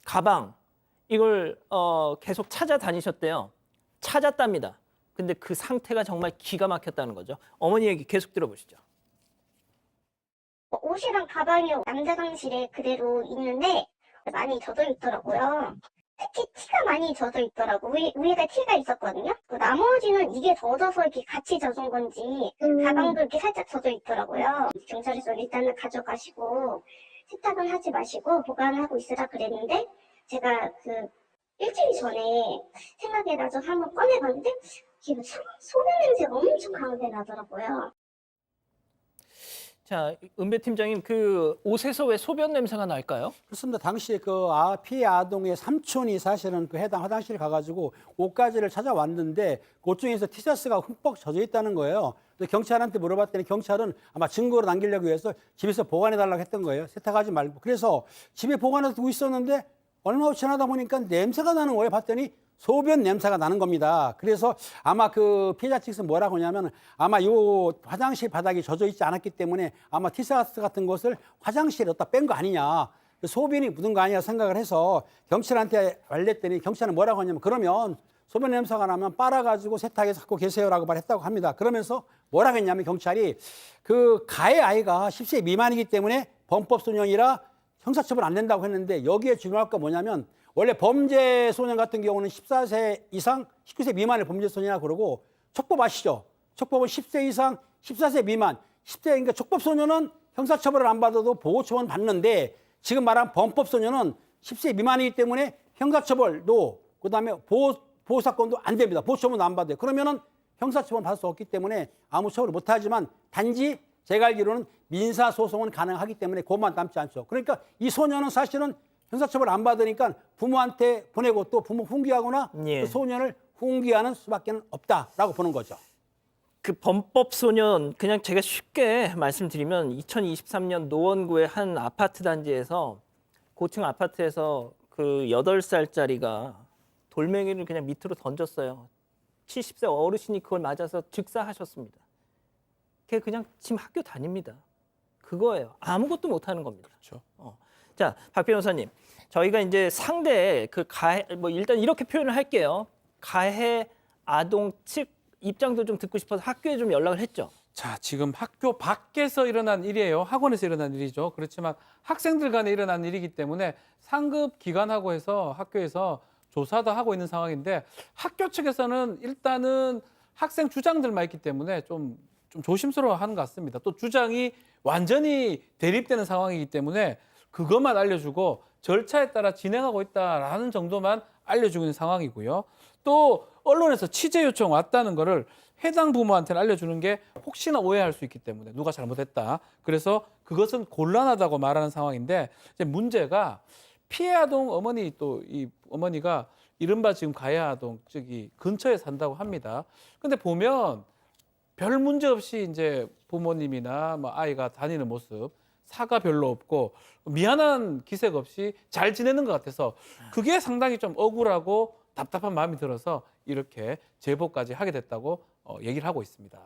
가방 이걸 계속 찾아다니셨대요. 찾았답니다. 근데 그 상태가 정말 기가 막혔다는 거죠. 어머니 얘기 계속 들어보시죠. 옷이랑 가방이 남자장실에 그대로 있는데 많이 젖어 있더라고요. 특히 티가 많이 젖어 있더라고. 위에가 티가 있었거든요. 나머지는 이게 젖어서 이렇게 같이 젖은 건지 가방도 이렇게 살짝 젖어 있더라고요. 경찰에서 일단은 가져가시고 세탁은 하지 마시고 보관하고 있으라 그랬는데 제가 그 일주일 전에 생각이 나서 한번 꺼내봤는데 지금 소변 냄새가 엄청 강하게 나더라고요. 자, 은배 팀장님, 그 옷에서 왜 소변 냄새가 날까요? 그렇습니다. 당시에 그 피해 아동의 삼촌이 사실은 그 해당 화장실에 가가지고 옷가지를 찾아왔는데 그 중에서 티셔츠가 흠뻑 젖어 있다는 거예요. 그래서 경찰한테 물어봤더니 경찰은 아마 증거로 남기려고 해서 집에서 보관해달라고 했던 거예요. 세탁하지 말고. 그래서 집에 보관해서 두고 있었는데 얼마 후 지나다 보니까 냄새가 나는 거예요. 봤더니 소변 냄새가 나는 겁니다. 그래서 아마 그 피해자 측에서 뭐라고 하냐면 아마 요 화장실 바닥이 젖어 있지 않았기 때문에 아마 티셔츠 같은 것을 화장실에 넣다 뺀 거 아니냐. 소변이 묻은 거 아니냐 생각을 해서 경찰한테 알렸더니 경찰은 뭐라고 하냐면 그러면 소변 냄새가 나면 빨아가지고 세탁해서 갖고 계세요라고 말했다고 합니다. 그러면서 뭐라고 했냐면 경찰이 그 가해 아이가 10세 미만이기 때문에 범법소년이라 형사처벌 안 된다고 했는데 여기에 중요할 거 뭐냐면 원래 범죄 소년 같은 경우는 14세 이상 19세 미만의 범죄 소년이라고 그러고 촉법 아시죠? 촉법은 10세 이상 14세 미만 10세 그러니까 촉법 소년은 형사처벌을 안 받아도 보호처분 받는데 지금 말한 범법 소년은 10세 미만이기 때문에 형사처벌도 그다음에 보호사건도 안 됩니다. 보호처분도 안 받아요. 그러면은 형사처분 받을 수 없기 때문에 아무 처벌을 못 하지만 단지 제가 알기로는 민사소송은 가능하기 때문에 그것만 남지 않죠. 그러니까 이 소년은 사실은 형사처벌 안 받으니까 부모한테 보내고 또 부모 훈계하거나 예. 그 소년을 훈계하는 수밖에 없다라고 보는 거죠. 그 범법 소년 그냥 제가 쉽게 말씀드리면 2023년 노원구의 한 아파트 단지에서 고층 아파트에서 그 8살짜리가 돌멩이를 그냥 밑으로 던졌어요. 70세 어르신이 그걸 맞아서 즉사하셨습니다. 걔 그냥 지금 학교 다닙니다. 그거예요. 아무것도 못하는 겁니다. 그렇죠. 자, 박 변호사님, 저희가 이제 상대 그 가해 뭐 일단 이렇게 표현을 할게요. 가해 아동 측 입장도 좀 듣고 싶어서 학교에 좀 연락을 했죠. 자, 지금 학교 밖에서 일어난 일이에요. 학원에서 일어난 일이죠. 그렇지만 학생들 간에 일어난 일이기 때문에 상급 기관하고 해서 학교에서 조사도 하고 있는 상황인데 학교 측에서는 일단은 학생 주장들만 있기 때문에 좀 조심스러워하는 것 같습니다. 또 주장이 완전히 대립되는 상황이기 때문에 그것만 알려주고 절차에 따라 진행하고 있다라는 정도만 알려주고 있는 상황이고요. 또 언론에서 취재 요청 왔다는 거를 해당 부모한테는 알려주는 게 혹시나 오해할 수 있기 때문에 누가 잘못했다. 그래서 그것은 곤란하다고 말하는 상황인데 이제 문제가 피해 아동 어머니 또 이 어머니가 이른바 지금 가해아동 쪽이 근처에 산다고 합니다. 근데 보면 별 문제 없이 이제 부모님이나 뭐 아이가 다니는 모습, 사과 별로 없고 미안한 기색 없이 잘 지내는 것 같아서 그게 상당히 좀 억울하고 답답한 마음이 들어서 이렇게 제보까지 하게 됐다고 얘기를 하고 있습니다.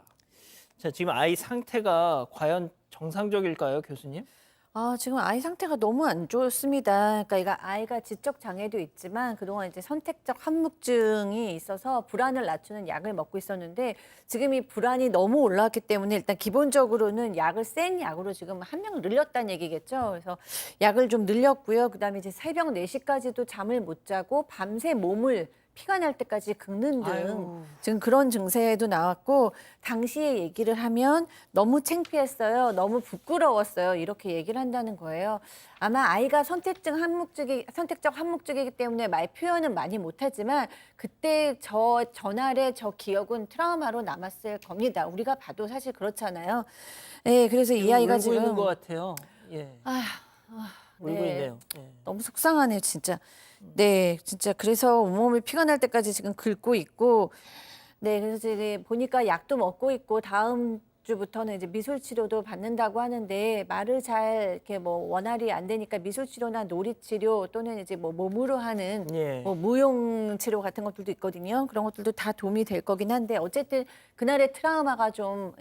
자, 지금 아이 상태가 과연 정상적일까요, 교수님? 지금 아이 상태가 너무 안 좋습니다. 그러니까 이거 아이가 지적 장애도 있지만 그동안 이제 선택적 한묵증이 있어서 불안을 낮추는 약을 먹고 있었는데 지금 이 불안이 너무 올라왔기 때문에 일단 기본적으로는 약을 센 약으로 지금 한 명 늘렸다는 얘기겠죠. 그래서 약을 좀 늘렸고요. 그다음에 이제 새벽 4시까지도 잠을 못 자고 밤새 몸을 피가 날 때까지 긁는 등 아유. 지금 그런 증세도 나왔고 당시에 얘기를 하면 너무 창피했어요. 너무 부끄러웠어요. 이렇게 얘기를 한다는 거예요. 아마 아이가 선택적 한묵증이기 때문에 말 표현은 많이 못하지만 그때 전날의 저 기억은 트라우마로 남았을 겁니다. 우리가 봐도 사실 그렇잖아요. 네, 그래서 이 아이가 울고 지금 있는 것 같아요. 예, 울고 네. 있네요. 예. 너무 속상하네요, 진짜. 네, 진짜 그래서 온몸을 피가 날 때까지 지금 긁고 있고, 네, 그래서 이제 보니까 약도 먹고 있고 다음 주부터는 이제 미술 치료도 받는다고 하는데 말을 잘 이렇게 뭐 원활히 안 되니까 미술 치료나 놀이 치료 또는 이제 뭐 몸으로 하는 예. 뭐 무용 치료 같은 것들도 있거든요. 그런 것들도 다 도움이 될 거긴 한데 어쨌든 그날의 트라우마가 좀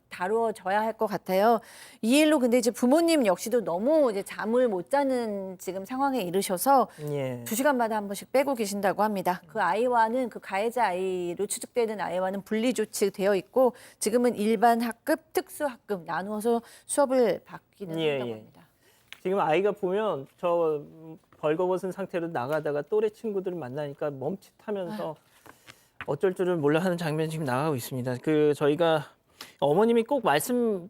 다루어져야 할 것 같아요. 이 일로 근데 이제 부모님 역시도 너무 이제 잠을 못 자는 지금 상황에 이르셔서 예. 2시간마다 한 번씩 빼고 계신다고 합니다. 그 아이와는 그 가해자 아이로 추측되는 아이와는 분리 조치되어 있고 지금은 일반 학급, 특수 학급 나누어서 수업을 받기는 예, 한다고 예. 합니다. 지금 아이가 보면 저 벌거벗은 상태로 나가다가 또래 친구들을 만나니까 멈칫하면서 어쩔 줄을 몰라 하는 장면이 지금 나가고 있습니다. 저희가 어머님이 꼭 말씀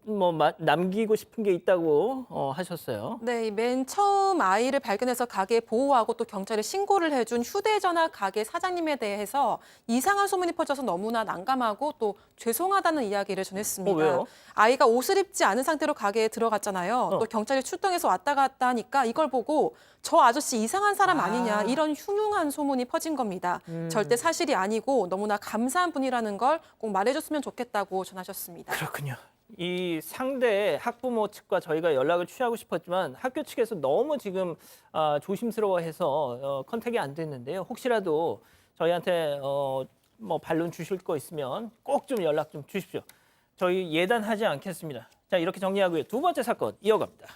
남기고 싶은 게 있다고 하셨어요. 네, 맨 처음 아이를 발견해서 가게에 보호하고 또 경찰에 신고를 해준 휴대전화 가게 사장님에 대해서 이상한 소문이 퍼져서 너무나 난감하고 또 죄송하다는 이야기를 전했습니다. 왜요? 아이가 옷을 입지 않은 상태로 가게에 들어갔잖아요. 또 경찰이 출동해서 왔다 갔다 하니까 이걸 보고 저 아저씨 이상한 사람 아니냐 이런 흉흉한 소문이 퍼진 겁니다. 절대 사실이 아니고 너무나 감사한 분이라는 걸 꼭 말해줬으면 좋겠다고 전하셨습니다. 그렇군요. 이 상대 학부모 측과 저희가 연락을 취하고 싶었지만 학교 측에서 너무 지금 조심스러워해서 컨택이 안 됐는데요. 혹시라도 저희한테 뭐 반론 주실 거 있으면 꼭 좀 연락 좀 주십시오. 저희 예단하지 않겠습니다. 자, 이렇게 정리하고요. 두 번째 사건 이어갑니다.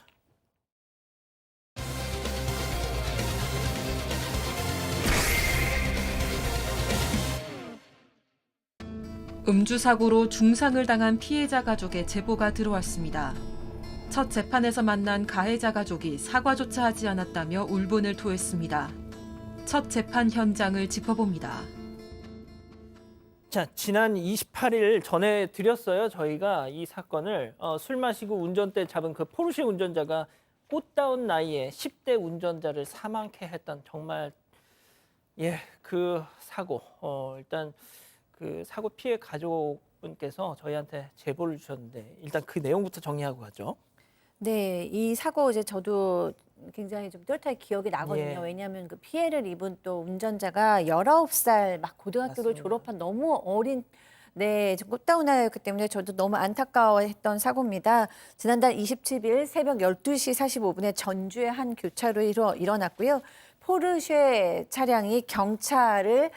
음주 사고로 중상을 당한 피해자 가족의 제보가 들어왔습니다. 첫 재판에서 만난 가해자 가족이 사과조차 하지 않았다며 울분을 토했습니다. 첫 재판 현장을 짚어봅니다. 자, 지난 28일 전해드렸어요. 저희가 이 사건을 술 마시고 운전대 잡은 그 포르쉐 운전자가 꽃다운 나이에 10대 운전자를 사망케 했던 정말 그 사고 일단 그 사고 피해 가족분께서 저희한테 제보를 주셨는데 일단 그 내용부터 정리하고 가죠. 네, 이 사고 이제 저도 굉장히 좀 뚜렷하게 기억이 나거든요. 예. 왜냐하면 그 피해를 입은 또 운전자가 19살 막 고등학교를 맞습니다. 졸업한 너무 어린 꽃다운 아이였기 때문에 저도 너무 안타까워했던 사고입니다. 지난달 27일 새벽 12시 45분에 전주의 한 교차로에 일어났고요. 포르쉐 차량이 경찰을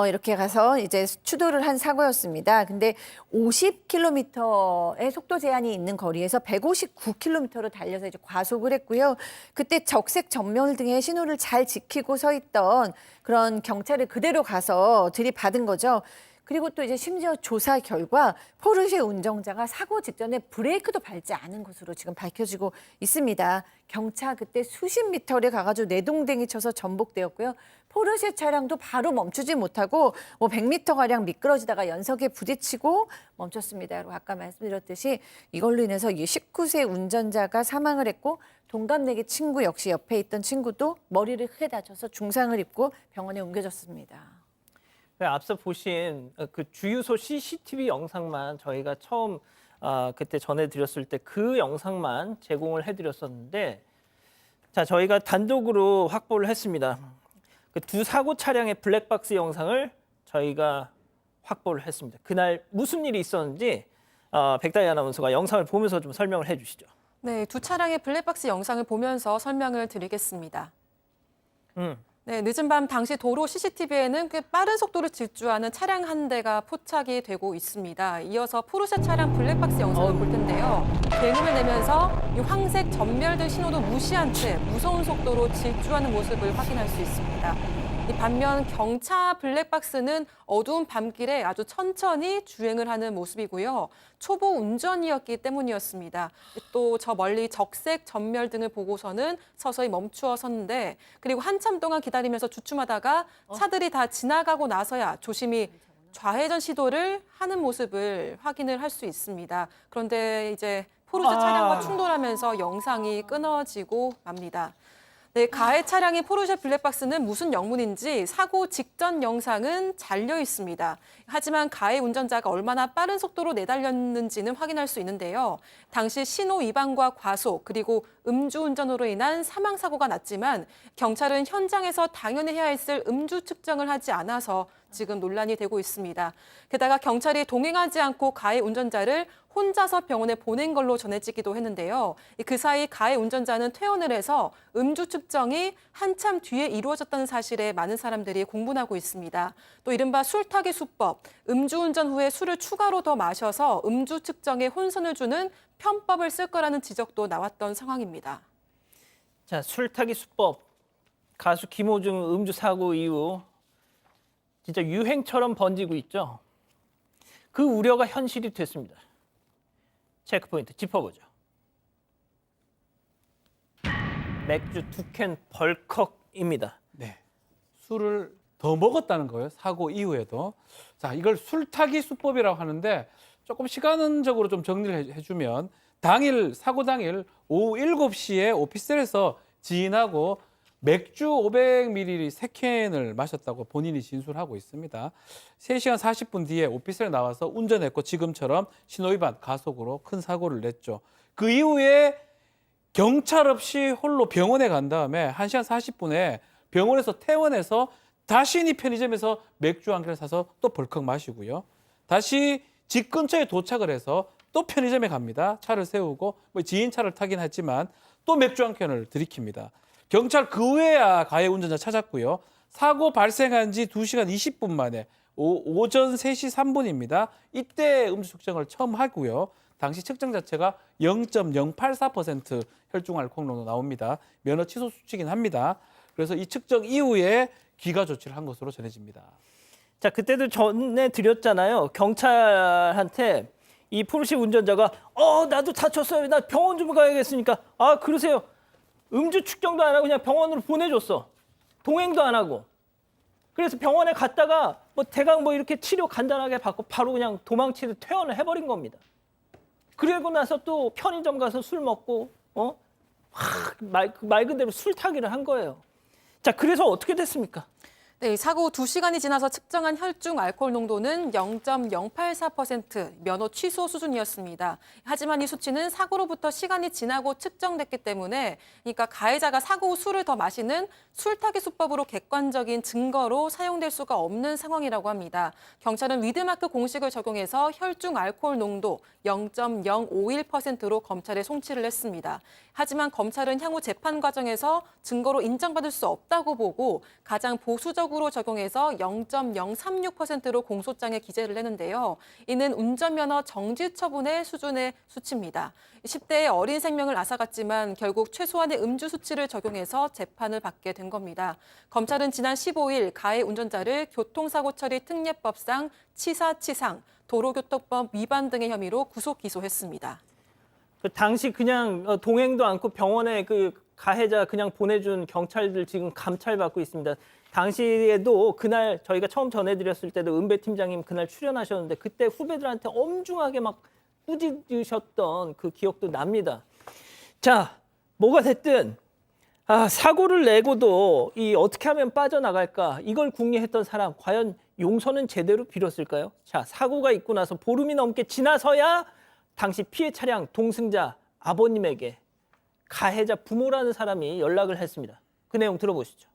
이렇게 가서 이제 추돌을 한 사고였습니다. 근데 50km의 속도 제한이 있는 거리에서 159km로 달려서 이제 과속을 했고요. 그때 적색 전멸등의 신호를 잘 지키고 서 있던 그런 경찰을 그대로 가서 들이받은 거죠. 그리고 또 이제 심지어 조사 결과 포르쉐 운전자가 사고 직전에 브레이크도 밟지 않은 것으로 지금 밝혀지고 있습니다. 경차 그때 수십 미터를 가가지고 내동댕이 쳐서 전복되었고요. 포르쉐 차량도 바로 멈추지 못하고 100m가량 미끄러지다가 연석에 부딪히고 멈췄습니다. 그리고 아까 말씀드렸듯이 이걸로 인해서 19세 운전자가 사망을 했고 동갑내기 친구 역시 옆에 있던 친구도 머리를 크게 다쳐서 중상을 입고 병원에 옮겨졌습니다. 앞서 보신 그 주유소 CCTV 영상만 저희가 처음 그때 전해드렸을 때 그 영상만 제공을 해드렸었는데 자 저희가 단독으로 확보를 했습니다. 그 두 사고 차량의 블랙박스 영상을 저희가 확보를 했습니다. 그날 무슨 일이 있었는지 백다희 아나운서가 영상을 보면서 좀 설명을 해주시죠. 네, 두 차량의 블랙박스 영상을 보면서 설명을 드리겠습니다. 네, 늦은 밤 당시 도로 CCTV에는 꽤 빠른 속도로 질주하는 차량 한 대가 포착이 되고 있습니다. 이어서 포르쉐 차량 블랙박스 영상을 볼 텐데요. 굉음을 내면서 이 황색 전멸등 신호도 무시한 채 무서운 속도로 질주하는 모습을 확인할 수 있습니다. 반면 경차 블랙박스는 어두운 밤길에 아주 천천히 주행을 하는 모습이고요. 초보 운전이었기 때문이었습니다. 또 저 멀리 적색 전멸등을 보고서는 서서히 멈추어 섰는데 그리고 한참 동안 기다리면서 주춤하다가 차들이 다 지나가고 나서야 조심히 좌회전 시도를 하는 모습을 확인을 할 수 있습니다. 그런데 이제 포르쉐 차량과 충돌하면서 영상이 끊어지고 맙니다. 네, 가해 차량인 포르쉐 블랙박스는 무슨 영문인지 사고 직전 영상은 잘려 있습니다. 하지만 가해 운전자가 얼마나 빠른 속도로 내달렸는지는 확인할 수 있는데요. 당시 신호 위반과 과속 그리고 음주운전으로 인한 사망사고가 났지만 경찰은 현장에서 당연히 해야 했을 음주 측정을 하지 않아서 지금 논란이 되고 있습니다. 게다가 경찰이 동행하지 않고 가해 운전자를 혼자서 병원에 보낸 걸로 전해지기도 했는데요. 그 사이 가해 운전자는 퇴원을 해서 음주 측정이 한참 뒤에 이루어졌다는 사실에 많은 사람들이 공분하고 있습니다. 또 이른바 술타기 수법, 음주운전 후에 술을 추가로 더 마셔서 음주 측정에 혼선을 주는 편법을 쓸 거라는 지적도 나왔던 상황입니다. 자, 술타기 수법. 가수 김호중 음주 사고 이후 진짜 유행처럼 번지고 있죠. 그 우려가 현실이 됐습니다. 체크포인트 짚어보죠. 맥주 2캔 벌컥입니다. 네. 술을 더 먹었다는 거예요. 사고 이후에도. 자, 이걸 술타기 수법이라고 하는데 조금 시간적으로 좀 정리를 해주면 사고 당일 오후 7시에 오피스텔에서 지인하고 맥주 500ml 3캔을 마셨다고 본인이 진술하고 있습니다. 3시간 40분 뒤에 오피스텔에 나와서 운전했고 지금처럼 신호위반 가속으로 큰 사고를 냈죠. 그 이후에 경찰 없이 홀로 병원에 간 다음에 1시간 40분에 병원에서 퇴원해서 다시 편의점에서 맥주 한 캔을 사서 또 벌컥 마시고요. 다시 집 근처에 도착을 해서 또 편의점에 갑니다. 차를 세우고 지인 차를 타긴 했지만 또 맥주 한 캔을 들이킵니다. 경찰 그 후에야 가해 운전자 찾았고요. 사고 발생한 지 2시간 20분 만에 오전 3시 3분입니다. 이때 음주 측정을 처음 하고요. 당시 측정 자체가 0.084% 혈중 알코올 농도 나옵니다. 면허 취소 수치긴 합니다. 그래서 이 측정 이후에 귀가 조치를 한 것으로 전해집니다. 자, 그때도 전해드렸잖아요. 경찰한테 이 포르쉐 운전자가 나도 다쳤어요. 나 병원 좀 가야겠으니까. 그러세요. 음주 측정도 안 하고 그냥 병원으로 보내줬어. 동행도 안 하고. 그래서 병원에 갔다가 대강 이렇게 치료 간단하게 받고 바로 그냥 도망치듯 퇴원을 해버린 겁니다. 그리고 나서 또 편의점 가서 술 먹고 말 그대로 술 타기를 한 거예요. 자, 그래서 어떻게 됐습니까? 네, 사고 2시간이 지나서 측정한 혈중 알코올 농도는 0.084% 면허 취소 수준이었습니다. 하지만 이 수치는 사고로부터 시간이 지나고 측정됐기 때문에 그러니까 가해자가 사고 후 술을 더 마시는 술타기 수법으로 객관적인 증거로 사용될 수가 없는 상황이라고 합니다. 경찰은 위드마크 공식을 적용해서 혈중 알코올 농도 0.051%로 검찰에 송치를 했습니다. 하지만 검찰은 향후 재판 과정에서 증거로 인정받을 수 없다고 보고 가장 보수적으로 적용해서 0.036%로 공소장에 기재를 했는데요. 이는 운전면허 정지 처분의 수준의 수치입니다. 10대의 어린 생명을 앗아갔지만 결국 최소한의 음주 수치를 적용해서 재판을 받게 된 겁니다. 검찰은 지난 15일 가해 운전자를 교통사고 처리 특례법상 치사치상, 도로교통법 위반 등의 혐의로 구속 기소했습니다. 그 당시 그냥 동행도 않고 병원에 그 가해자 그냥 보내준 경찰들 지금 감찰받고 있습니다. 당시에도 그날 저희가 처음 전해드렸을 때도 은배 팀장님 그날 출연하셨는데 그때 후배들한테 엄중하게 막 꾸짖으셨던 그 기억도 납니다. 자, 뭐가 됐든 사고를 내고도 어떻게 하면 빠져나갈까 이걸 궁리했던 사람 과연 용서는 제대로 빌었을까요? 자, 사고가 있고 나서 보름이 넘게 지나서야 당시 피해 차량 동승자 아버님에게 가해자 부모라는 사람이 연락을 했습니다. 그 내용 들어보시죠.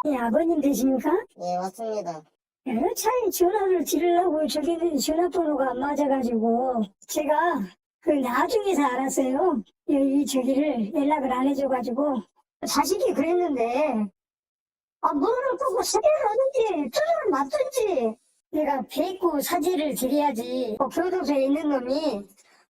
예, 아버님 되십니까? 예, 맞습니다. 여러 차례 전화를 드리려고 저기는 전화번호가 안 맞아가지고 제가 그 나중에서 알았어요. 이 저기를 연락을 안 해줘가지고 자식이 그랬는데 문을 끄고 세례를 하든지 투자를 맞든지 내가 뵙고 사죄를 드려야지. 교도소에 있는 놈이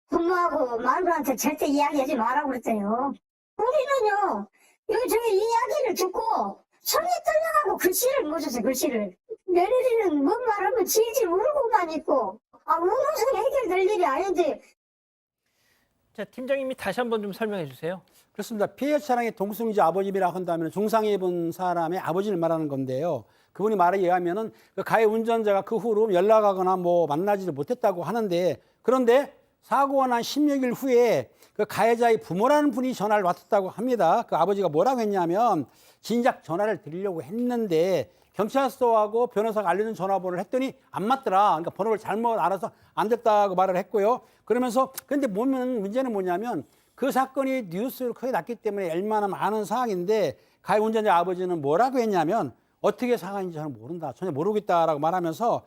부모하고 마누라한테 절대 이야기하지 말라고 그랬대요. 우리는요, 저기 이야기를 듣고 손이 떨려가고 글씨를 못 썼어요, 글씨를. 며느리는 뭔 말하면 질질 울고만 있고, 울어서 해결될 일이 아닌데. 자, 팀장님이 다시 한번 좀 설명해 주세요. 그렇습니다. 피해 차량의 동승자 아버님이라 한다면 중상해 입은 사람의 아버지를 말하는 건데요. 그분이 말에 의하면은 그 가해 운전자가 그 후로 연락하거나 뭐 만나지를 못했다고 하는데, 그런데 사고가 난 16일 후에 그 가해자의 부모라는 분이 전화를 왔었다고 합니다. 그 아버지가 뭐라고 했냐면 진작 전화를 드리려고 했는데 경찰서하고 변호사가 알려준 전화번호를 했더니 안 맞더라. 그러니까 번호를 잘못 알아서 안 됐다고 말을 했고요. 그러면서 근데 문제는 뭐냐면 그 사건이 뉴스로 크게 났기 때문에 얼마나 많은 상황인데 가해 운전자 아버지는 뭐라고 했냐면 어떻게 상황인지 저는 모른다. 전혀 모르겠다라고 말하면서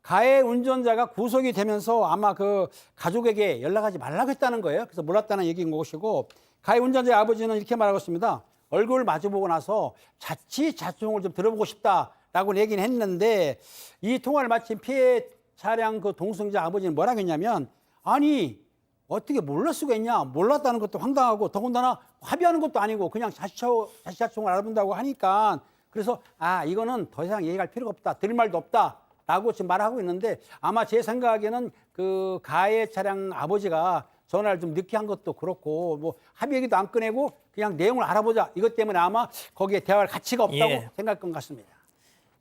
가해 운전자가 구속이 되면서 아마 그 가족에게 연락하지 말라고 했다는 거예요. 그래서 몰랐다는 얘기인 것이고 가해 운전자의 아버지는 이렇게 말하고 있습니다. 얼굴을 마주보고 나서 자치자총을 좀 들어보고 싶다라고 얘기는 했는데 이 통화를 마친 피해 차량 그 동승자 아버지는 뭐라고 했냐면 아니 어떻게 몰랄 수가 있냐. 몰랐다는 것도 황당하고 더군다나 합의하는 것도 아니고 그냥 자치자총을 알아본다고 하니까 그래서 이거는 더 이상 얘기할 필요가 없다. 드릴 말도 없다. 라고 지금 말하고 있는데 아마 제 생각에는 그 가해 차량 아버지가 전화를 좀 늦게 한 것도 그렇고 뭐 합의 얘기도 안 꺼내고 그냥 내용을 알아보자. 이것 때문에 아마 거기에 대화할 가치가 없다고 생각할 것 같습니다.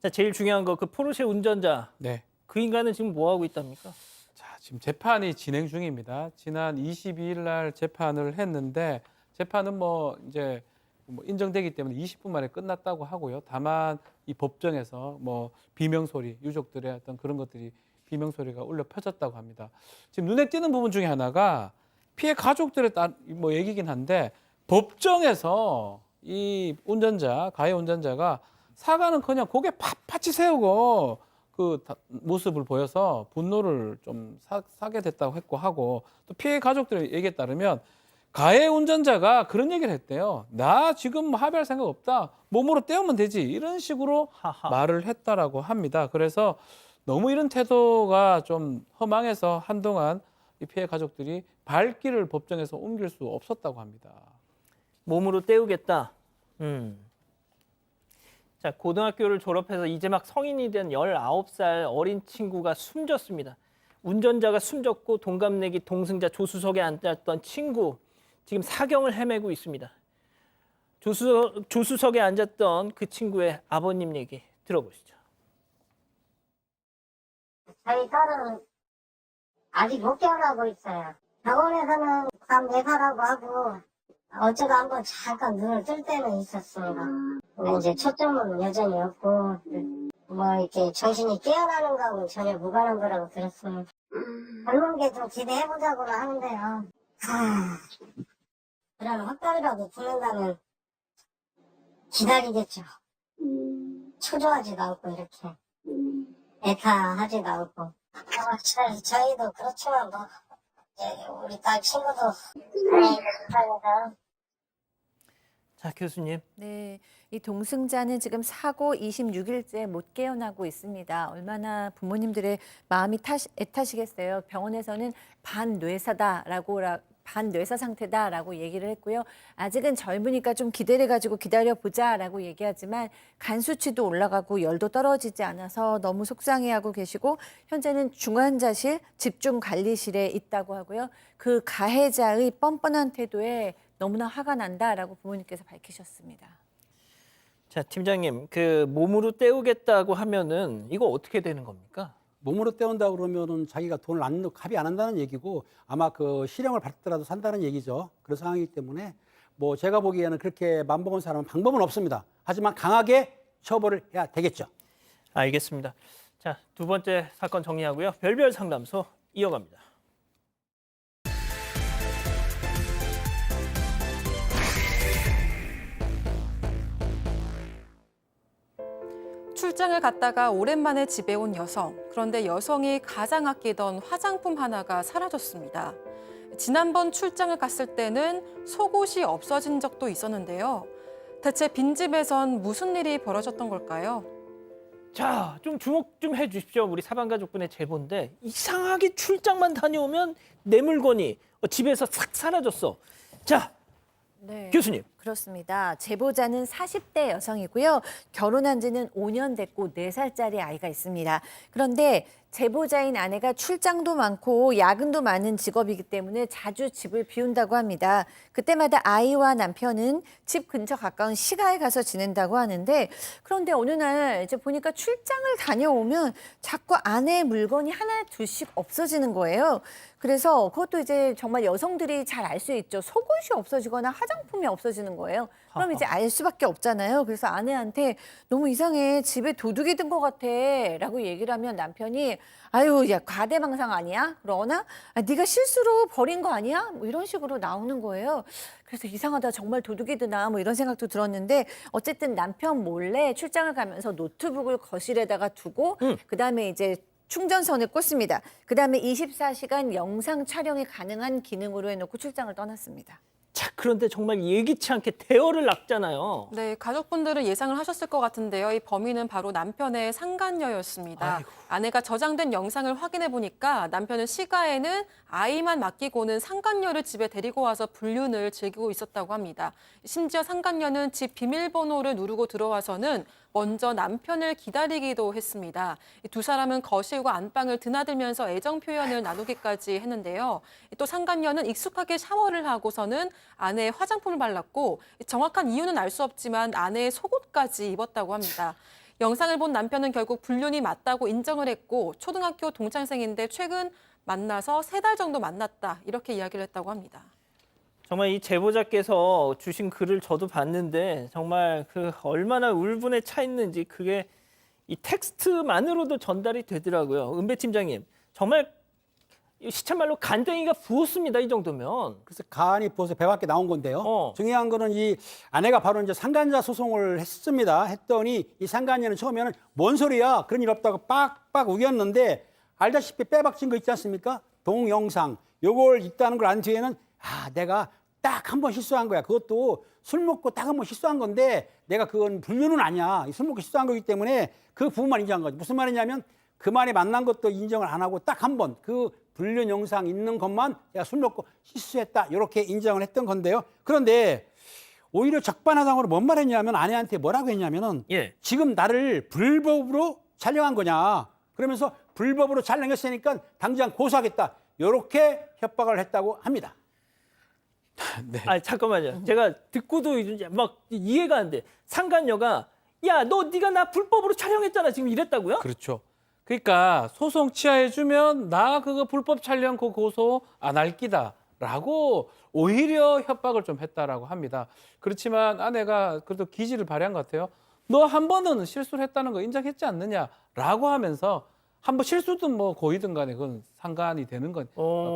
자, 제일 중요한 거 그 포르쉐 운전자. 네. 그 인간은 지금 뭐 하고 있답니까? 자, 지금 재판이 진행 중입니다. 지난 22일 날 재판을 했는데 재판은 뭐 이제 인정되기 때문에 20분 만에 끝났다고 하고요. 다만 이 법정에서 뭐 비명 소리, 유족들의 어떤 그런 것들이 비명 소리가 울려 퍼졌다고 합니다. 지금 눈에 띄는 부분 중에 하나가 피해 가족들의 뭐 얘기긴 한데 법정에서 이 가해 운전자가 사과는커녕 고개 빳빳이 세우고 그 모습을 보여서 분노를 좀 사게 됐다고 했고 하고 또 피해 가족들의 얘기에 따르면 가해 운전자가 그런 얘기를 했대요. 나 지금 합의할 생각 없다. 몸으로 때우면 되지. 이런 식으로 말을 했다라고 합니다. 그래서 너무 이런 태도가 좀 허망해서 한동안 이 피해 가족들이 발길을 법정에서 옮길 수 없었다고 합니다. 몸으로 때우겠다. 자, 고등학교를 졸업해서 이제 막 성인이 된 19살 어린 친구가 숨졌습니다. 운전자가 숨졌고 동갑내기 동승자 조수석에 앉았던 친구 지금 사경을 헤매고 있습니다. 조수석에 앉았던 그 친구의 아버님 얘기 들어보시죠. 저희 딸은 아직 못 깨어나고 있어요. 병원에서는 밤 4사라고 하고 어제도 한번 잠깐 눈을 뜰 때는 있었습니다. 근데 이제 초점은 여전히 없고 뭐 이렇게 정신이 깨어나는 거하고는 전혀 무관한 거라고 들었습니다. 젊은 게 좀 기대해보자고는 하는데요. 그런 확답이라도 붙는다면 기다리겠죠. 초조하지도 않고 이렇게 애타하지도 않고. 저희도 그렇지만 뭐 이제 우리 딸 친구도 그러니까. 자, 교수님. 네, 이 동승자는 지금 사고 26일째 못 깨어나고 있습니다. 얼마나 부모님들의 마음이 애타시겠어요. 병원에서는 반뇌사 상태다라고 얘기를 했고요. 아직은 젊으니까 좀 기다려가지고 기다려보자라고 얘기하지만 간 수치도 올라가고 열도 떨어지지 않아서 너무 속상해하고 계시고 현재는 중환자실 집중관리실에 있다고 하고요. 그 가해자의 뻔뻔한 태도에 너무나 화가 난다라고 부모님께서 밝히셨습니다. 자, 팀장님, 그 몸으로 때우겠다고 하면은 이거 어떻게 되는 겁니까? 몸으로 때운다 그러면은 자기가 돈을 합의 안 한다는 얘기고 아마 그 실형을 받더라도 산다는 얘기죠. 그런 상황이기 때문에 뭐 제가 보기에는 그렇게 맘먹은 사람은 방법은 없습니다. 하지만 강하게 처벌을 해야 되겠죠. 알겠습니다. 자, 두 번째 사건 정리하고요. 별별 상담소 이어갑니다. 출장을 갔다가 오랜만에 집에 온 여성. 그런데 여성이 가장 아끼던 화장품 하나가 사라졌습니다. 지난번 출장을 갔을 때는 속옷이 없어진 적도 있었는데요. 대체 빈집에선 무슨 일이 벌어졌던 걸까요? 자, 좀 주목 좀 해주십시오. 우리 사방가족분의 제보인데 이상하게 출장만 다녀오면 내 물건이 집에서 싹 사라졌어. 자, 네. 교수님. 그렇습니다. 제보자는 40대 여성이고요. 결혼한 지는 5년 됐고 4살짜리 아이가 있습니다. 그런데 제보자인 아내가 출장도 많고 야근도 많은 직업이기 때문에 자주 집을 비운다고 합니다. 그때마다 아이와 남편은 집 근처 가까운 시가에 가서 지낸다고 하는데 그런데 어느 날 이제 보니까 출장을 다녀오면 자꾸 아내의 물건이 하나 둘씩 없어지는 거예요. 그래서 그것도 이제 정말 여성들이 잘 알 수 있죠. 속옷이 없어지거나 화장품이 없어지는 거예요. 그럼 이제 알 수밖에 없잖아요. 그래서 아내한테 너무 이상해. 집에 도둑이 든 것 같아. 라고 얘기를 하면 남편이 아유, 야, 과대망상 아니야? 그러나 네가 실수로 버린 거 아니야? 뭐 이런 식으로 나오는 거예요. 그래서 이상하다. 정말 도둑이 드나? 뭐 이런 생각도 들었는데 어쨌든 남편 몰래 출장을 가면서 노트북을 거실에다가 두고 그다음에 이제 충전선을 꽂습니다. 그다음에 24시간 영상 촬영이 가능한 기능으로 해놓고 출장을 떠났습니다. 자, 그런데 정말 예기치 않게 대어를 낚잖아요. 네, 가족분들은 예상을 하셨을 것 같은데요. 이 범인은 바로 남편의 상간녀였습니다. 아이고. 아내가 저장된 영상을 확인해 보니까 남편은 시가에는 아이만 맡기고는 상간녀를 집에 데리고 와서 불륜을 즐기고 있었다고 합니다. 심지어 상간녀는 집 비밀번호를 누르고 들어와서는 먼저 남편을 기다리기도 했습니다. 이 두 사람은 거실과 안방을 드나들면서 애정 표현을 나누기까지 했는데요. 또 상간녀는 익숙하게 샤워를 하고서는 아내의 화장품을 발랐고 정확한 이유는 알 수 없지만 아내의 속옷까지 입었다고 합니다. 영상을 본 남편은 결국 불륜이 맞다고 인정을 했고 초등학교 동창생인데 최근 만나서 3달 정도 만났다 이렇게 이야기를 했다고 합니다. 정말 이 제보자께서 주신 글을 저도 봤는데 정말 그 얼마나 울분에 차 있는지 그게 이 텍스트만으로도 전달이 되더라고요. 은배 팀장님, 정말 시쳇말로 간땡이가 부었습니다. 이 정도면. 그래서 간이 부어서 배 밖에 나온 건데요. 중요한 거는 이 아내가 바로 이제 상간자 소송을 했습니다. 했더니 이 상간녀는 처음에는 뭔 소리야? 그런 일 없다고 빡빡 우겼는데 알다시피 빼박친 거 있지 않습니까? 동영상. 요걸 있다는 걸 안 뒤에는 내가 딱 한 번 실수한 거야. 그것도 술 먹고 딱 한 번 실수한 건데 내가 그건 불륜은 아니야. 술 먹고 실수한 거기 때문에 그 부분만 인정한 거지. 무슨 말이냐면 그만에 만난 것도 인정을 안 하고 딱 한 번 그 불륜 영상 있는 것만 내가 술 먹고 실수했다. 이렇게 인정을 했던 건데요. 그런데 오히려 적반하장으로 뭔 말했냐면 아내한테 뭐라고 했냐면은 지금 나를 불법으로 촬영한 거냐. 그러면서 불법으로 촬영했으니까 당장 고소하겠다. 이렇게 협박을 했다고 합니다. 네. 아, 잠깐만요. 제가 듣고도 이제 막 이해가 안 돼. 상간녀가 야, 너 네가 나 불법으로 촬영했잖아. 지금 이랬다고요? 그렇죠. 그러니까 소송 취하해주면 나 그거 불법 촬영 그 고소 안 할 끼다라고 오히려 협박을 좀 했다라고 합니다. 그렇지만 아내가 그래도 기지를 발휘한 것 같아요. 너 한 번은 실수를 했다는 거 인정했지 않느냐라고 하면서 한 번 실수든 뭐 고의든 간에 그건 상관이 되는 건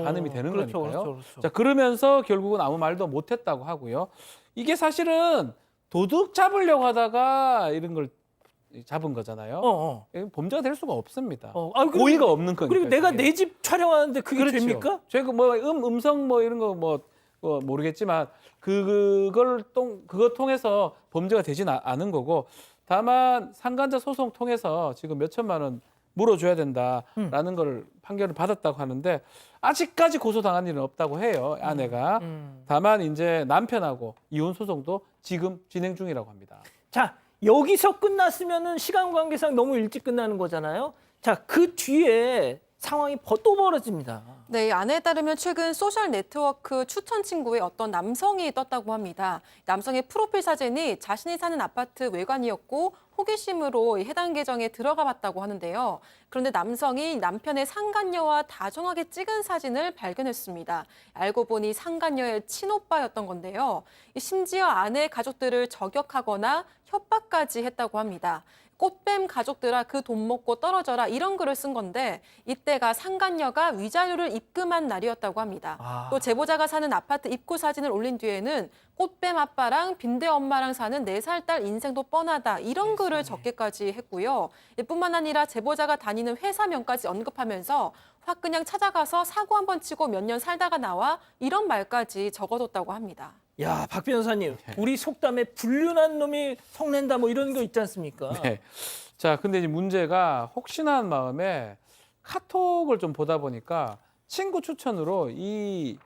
가늠이 되는 그렇죠, 거니까요. 그렇죠. 자, 그러면서 결국은 아무 말도 못 했다고 하고요. 이게 사실은 도둑 잡으려고 하다가 이런 걸 잡은 거잖아요. 범죄가 될 수가 없습니다. 고의가 없는 거니까. 그리고 내가 내 집 촬영하는데 그게 그렇죠. 됩니까? 제가 뭐 음성 뭐 이런 거 뭐 모르겠지만 그거 통해서 범죄가 되진 않은 거고 다만 상간자 소송 통해서 지금 몇 천만 원 물어줘야 된다라는 걸 판결을 받았다고 하는데 아직까지 고소당한 일은 없다고 해요, 아내가. 다만 이제 남편하고 이혼 소송도 지금 진행 중이라고 합니다. 자, 여기서 끝났으면은 시간 관계상 너무 일찍 끝나는 거잖아요. 자, 그 뒤에 상황이 또 벌어집니다. 네, 아내에 따르면 최근 소셜 네트워크 추천 친구에 어떤 남성이 떴다고 합니다. 남성의 프로필 사진이 자신이 사는 아파트 외관이었고 호기심으로 해당 계정에 들어가 봤다고 하는데요. 그런데 남성이 남편의 상간녀와 다정하게 찍은 사진을 발견했습니다. 알고 보니 상간녀의 친오빠였던 건데요. 심지어 아내의 가족들을 저격하거나 협박까지 했다고 합니다. 꽃뱀 가족들아 그 돈 먹고 떨어져라 이런 글을 쓴 건데 이때가 상간녀가 위자료를 입금한 날이었다고 합니다. 또 제보자가 사는 아파트 입구 사진을 올린 뒤에는 꽃뱀 아빠랑 빈대 엄마랑 사는 4살 딸 인생도 뻔하다 이런 글을 적게까지 했고요. 뿐만 아니라 제보자가 다니는 회사명까지 언급하면서 확 그냥 찾아가서 사고 한번 치고 몇 년 살다가 나와 이런 말까지 적어뒀다고 합니다. 야, 박 변호사님, 우리 속담에 불륜한 놈이 성낸다 뭐 이런 거 있지 않습니까? 네. 자, 근데 이제 문제가 혹시나 한 마음에 카톡을 좀 보다 보니까 친구 추천으로 이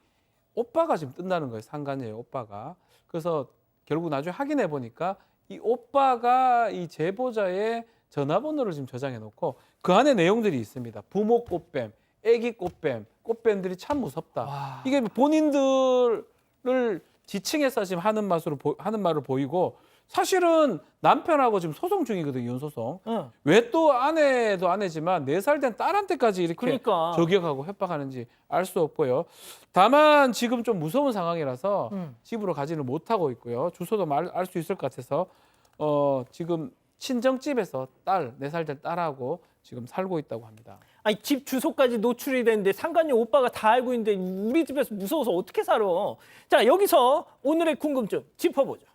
오빠가 지금 뜬다는 거예요. 상간녀의 오빠가. 그래서 결국 나중에 확인해 보니까 이 오빠가 이 제보자의 전화번호를 지금 저장해 놓고 그 안에 내용들이 있습니다. 부모 꽃뱀, 애기 꽃뱀, 꽃뱀들이 참 무섭다. 와. 이게 본인들을 지칭해서 지금 하는 말을 보이고 사실은 남편하고 지금 소송 중이거든요. 이혼 소송. 응. 왜 또 아내도 아내지만 4살 된 딸한테까지 이렇게 그러니까. 저격하고 협박하는지 알 수 없고요. 다만 지금 좀 무서운 상황이라서 집으로 가지를 못하고 있고요. 주소도 알 수 있을 것 같아서 지금 친정집에서 4살 된 딸하고 지금 살고 있다고 합니다. 아니, 집 주소까지 노출이 되는데 상간녀 오빠가 다 알고 있는데 우리 집에서 무서워서 어떻게 살아? 자, 여기서 오늘의 궁금증 짚어보죠.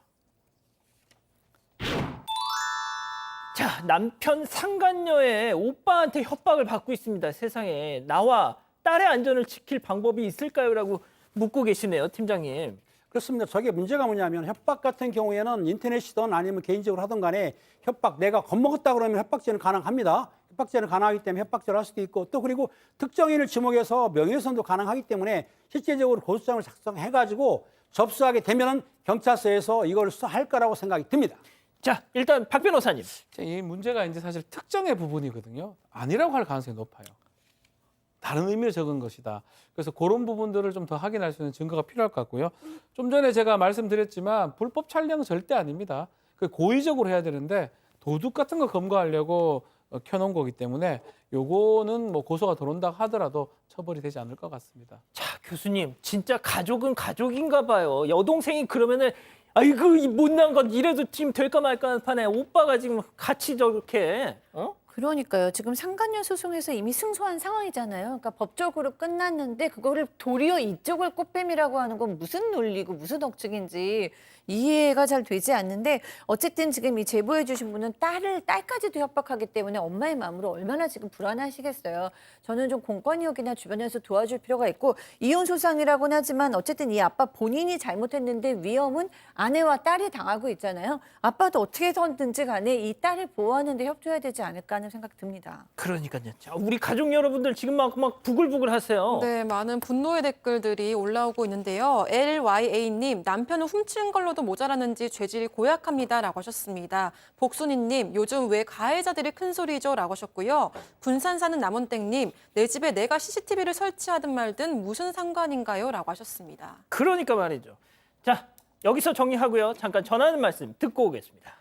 자, 남편 상간녀의 오빠한테 협박을 받고 있습니다. 세상에. 나와 딸의 안전을 지킬 방법이 있을까요? 라고 묻고 계시네요, 팀장님. 그렇습니다. 저게 문제가 뭐냐면 협박 같은 경우에는 인터넷이든 아니면 개인적으로 하든 간에 협박 내가 겁먹었다 그러면 협박죄는 가능합니다. 협박죄는 가능하기 때문에 협박죄를 할 수도 있고 또 그리고 특정인을 지목해서 명예훼손도 가능하기 때문에 실제적으로 고소장을 작성해가지고 접수하게 되면은 경찰서에서 이걸 수사할 거라고 생각이 듭니다. 자, 일단 박 변호사님. 자, 이 문제가 이제 사실 특정의 부분이거든요. 아니라고 할 가능성이 높아요. 다른 의미를 적은 것이다. 그래서 그런 부분들을 좀 더 확인할 수 있는 증거가 필요할 것 같고요. 좀 전에 제가 말씀드렸지만 불법 촬영은 절대 아닙니다. 그 고의적으로 해야 되는데 도둑 같은 거 검거하려고 켜놓은 거기 때문에 요거는 뭐 고소가 들어온다 하더라도 처벌이 되지 않을 것 같습니다. 자, 교수님, 진짜 가족은 가족인가 봐요. 여동생이 그러면은 아이고 이 못난 것 이래도 지금 될까 말까 하는 판에 오빠가 지금 같이 저렇게 그러니까요. 지금 상간녀 소송에서 이미 승소한 상황이잖아요. 그러니까 법적으로 끝났는데 그거를 도리어 이쪽을 꽃뱀이라고 하는 건 무슨 논리고 무슨 억측인지 이해가 잘 되지 않는데 어쨌든 지금 이 제보해 주신 분은 딸까지도 협박하기 때문에 엄마의 마음으로 얼마나 지금 불안하시겠어요. 저는 좀 공권력이나 주변에서 도와줄 필요가 있고 이혼 소송이라고는 하지만 어쨌든 이 아빠 본인이 잘못했는데 위험은 아내와 딸이 당하고 있잖아요. 아빠도 어떻게 해서든지 간에 이 딸을 보호하는 데 협조해야 되지 않을까 하는 생각 듭니다. 그러니까요. 자, 우리 가족 여러분들 지금 막 부글부글 하세요. 네, 많은 분노의 댓글들이 올라오고 있는데요. LYA님, 남편은 훔친 걸로도 모자라는지 죄질이 고약합니다라고 하셨습니다. 복순이님, 요즘 왜 가해자들이 큰 소리죠?라고 하셨고요. 군산 사는 남원땡님, 내 집에 내가 CCTV를 설치하든 말든 무슨 상관인가요?라고 하셨습니다. 그러니까 말이죠. 자, 여기서 정리하고요. 잠깐 전하는 말씀 듣고 오겠습니다.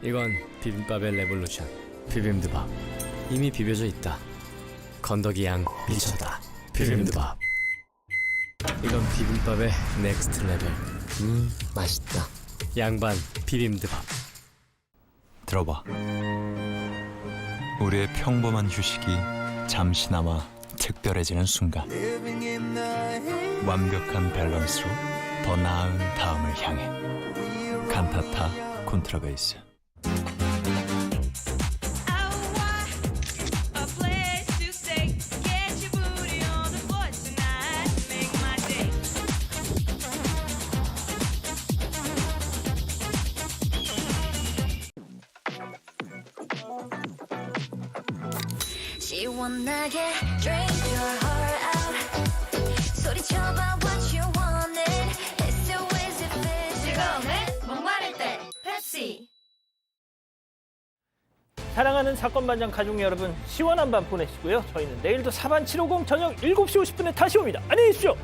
이건 비빔밥의 레볼루션. 비빔드밥. 이미 비벼져 있다. 건더기 양 미쳤다. 비빔드밥. 이건 비빔밥의 넥스트 레벨. 맛있다. 양반 비빔드밥. 들어봐. 우리의 평범한 휴식이 잠시나마 특별해지는 순간. 완벽한 밸런스로 더 나은 다음을 향해. 칸타타 콘트라베이스. 시원하게 drink your heart out. 소리쳐봐 what you wanted. It's so easy fit. 즐거움은 목마를 때 펩시. 사랑하는 사건반장 가족 여러분, 시원한 밤 보내시고요. 저희는 내일도 사반 750 저녁 7시 50분에 다시 옵니다. 안녕히 계십시오.